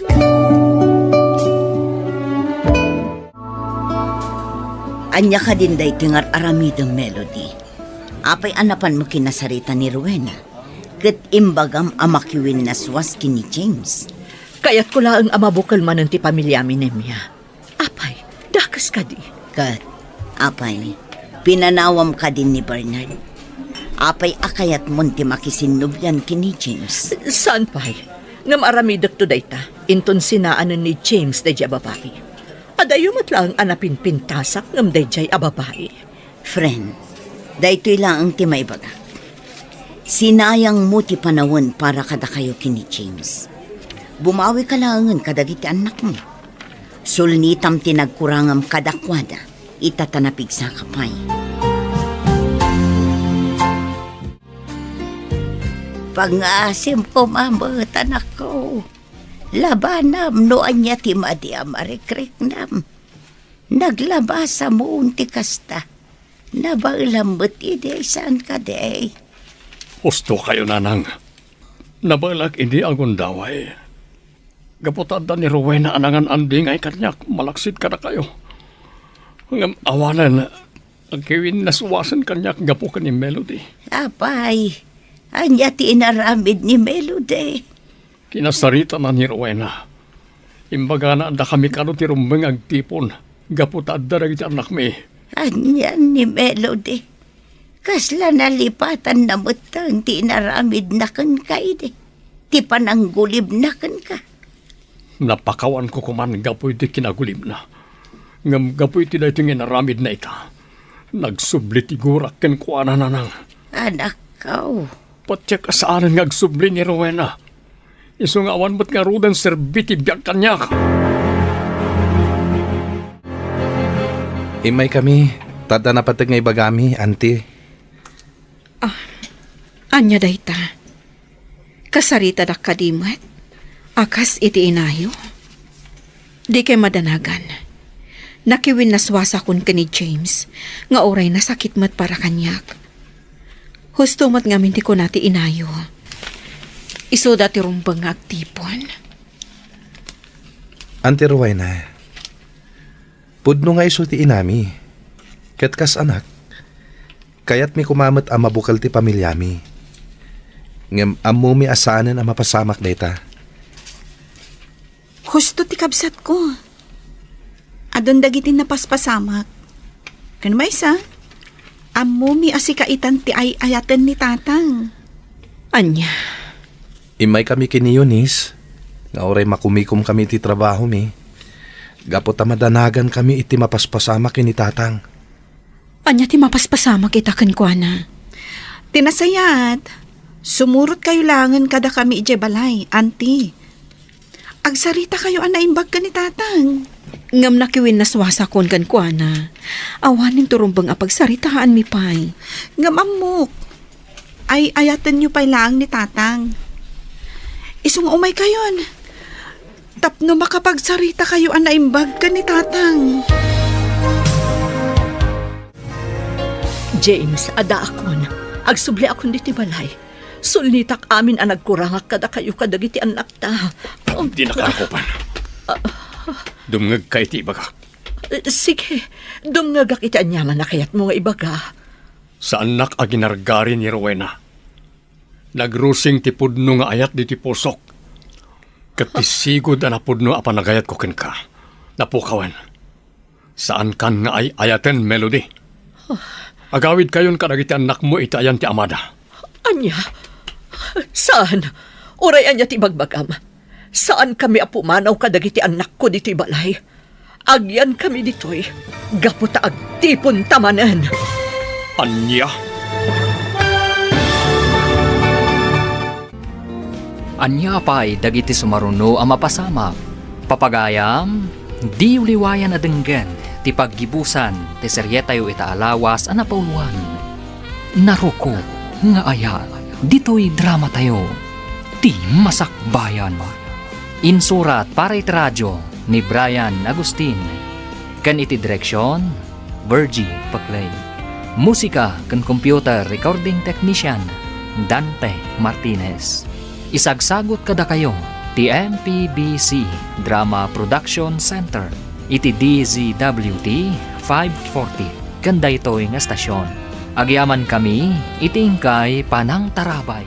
Anya ka din day tingar aramidang Melody. Apay anapan mo kinasarita ni Rowena. Kat imbagam amakiwin na swas kini James. Kayat ko laang amabukal man ang ti pamilyami nemya. Apay, dakas ka di. Kat, apay, pinanawam ka din ni Bernard. Apay akayat mon ti makisinubyan kini James. Saan pay? Ngam aramidak to dayta. Inton sinaanan ni James dayjay babae. Adayo matlang anapin pintasak ngam dayjay a babae. Friend, daytoy lang ang ti maibaga. Sinayang mo ti panawon para kada kayo kini James. Bumawi ka langan kadagiti anak mo. Sulnitam tinagkurangam kadakwada, itatanapig sa kapay. Pangasim ko mamot anak ko. Labanam no anya ti madi amarikrik nam. Naglabasa mo unti kasta. Nabailambot ide saan ka de. Husto kayo, nanang. Nabalag hindi agon daway. Gaputad ni Rowena anangan anding ay kanyak, malaksit ka na kayo. Ngam awanan, agkiwin nasuwasan kanyak gapo ka ni Melody. Apay, anya ti inaramid ni Melody. Kinasarita na ni Rowena. Imbaga na anda kami kano ti rumbeng agtipon. Gaputad na rin anak mi. Anyan ni Melody. Kasla nalipatan na mutang ti inaramid na kan ka ide. Ti pananggulib na kan ka. Napakawan ko kuman gapoy ti kinagulib na. Ngam gapoy ti na iting inaramid na ika. Nagsubli ti gurak ken kuana nanang. Anak kao. Patsyak asaanan ngagsubli ni Rowena. Iso nga awan ba't nga rudan serbiti biyak kanyak. Imay kami, tada na patag nga ibagami, auntie. Anya dayta. Kasarita da kadimat. Akas iti inayo. Di kay madanagan. Nakiwin naswasa kun ka ni James. Nga oray nasakit mat para kanyak. Husto mat nga minti ko nati inayo. Iso dati rumbang nga agtipon. Auntie Rowena, pudno nga iso ti inami. Ket kas anak, kayat mi kumamat ang mabukal ti pamilyami. Ngem ammo mi asanen ang mapasamak dayta. Husto ti kabsat ko. Adon dagitin na paspasamak. Kano ba isa? Ammo mi asikaitan ti ay ayaten ni tatang. Anya. Imay kami kini Eunice, nga oray makumikom kami ti trabaho mi. Gapot madanagan kami iti mapaspasama kini tatang. Anya ti mapaspasama kita kenkwana. Tinasayat, sumurot kayo langan kada kami ije balay, auntie. Agsarita kayo anaimbag ka ni tatang. Ngam nakiwin naswasa kon kenkwana. Awanin turumbang apagsaritaan mi pay. Ngam amok. Ay ayatan nyo pay lang ni tatang. Isung umay kayon. Tapno makapagsarita kayo anaimbag ka ni tatang. James, ada akon. Agsubli akon diti balay. Sulnitak amin ang nagkurangak kada kayo kadagiti anak ta. Di nakakupan. Dumngag kay ti ibaga. Sige, dumngagak iti anyaman na kayat mo nga ibaga. Sa anak a ginargari ni Rowena. Nagrusing ti pudno nga ayat diti pusok. Katisigod na pudno a panagayat ko ken ka. Napukawan. Saan kan nga ay ayaten, Melody? Agawid kayon kadagiti anak mo itayan ti amada. Anya? Saan? Uray anya ti bagbagam. Saan kami apumanaw kadagiti anak ko dito balay? Agyan kami ditoy. Gaputa agtipon tamanan. Anya? Anya pa'y dagiti sumaruno ang mapasama. Papagayam, di uliwayan na denggan, ti paggibusan, ti seryetayo itaalawas ang napauluan. Naruko, nga aya, dito'y drama tayo, ti masakbayan. Insurat para iti radyo ni Brian Agustin. Kan iti direksyon, Virgie Paclay. Musika kan computer recording technician, Dante Martinez. Isagsagot kada kayo, ti MPBC Drama Production Center, iti DZWT 540, kanda ito'y nga stasyon. Agyaman kami, itingkay Panang Tarabay.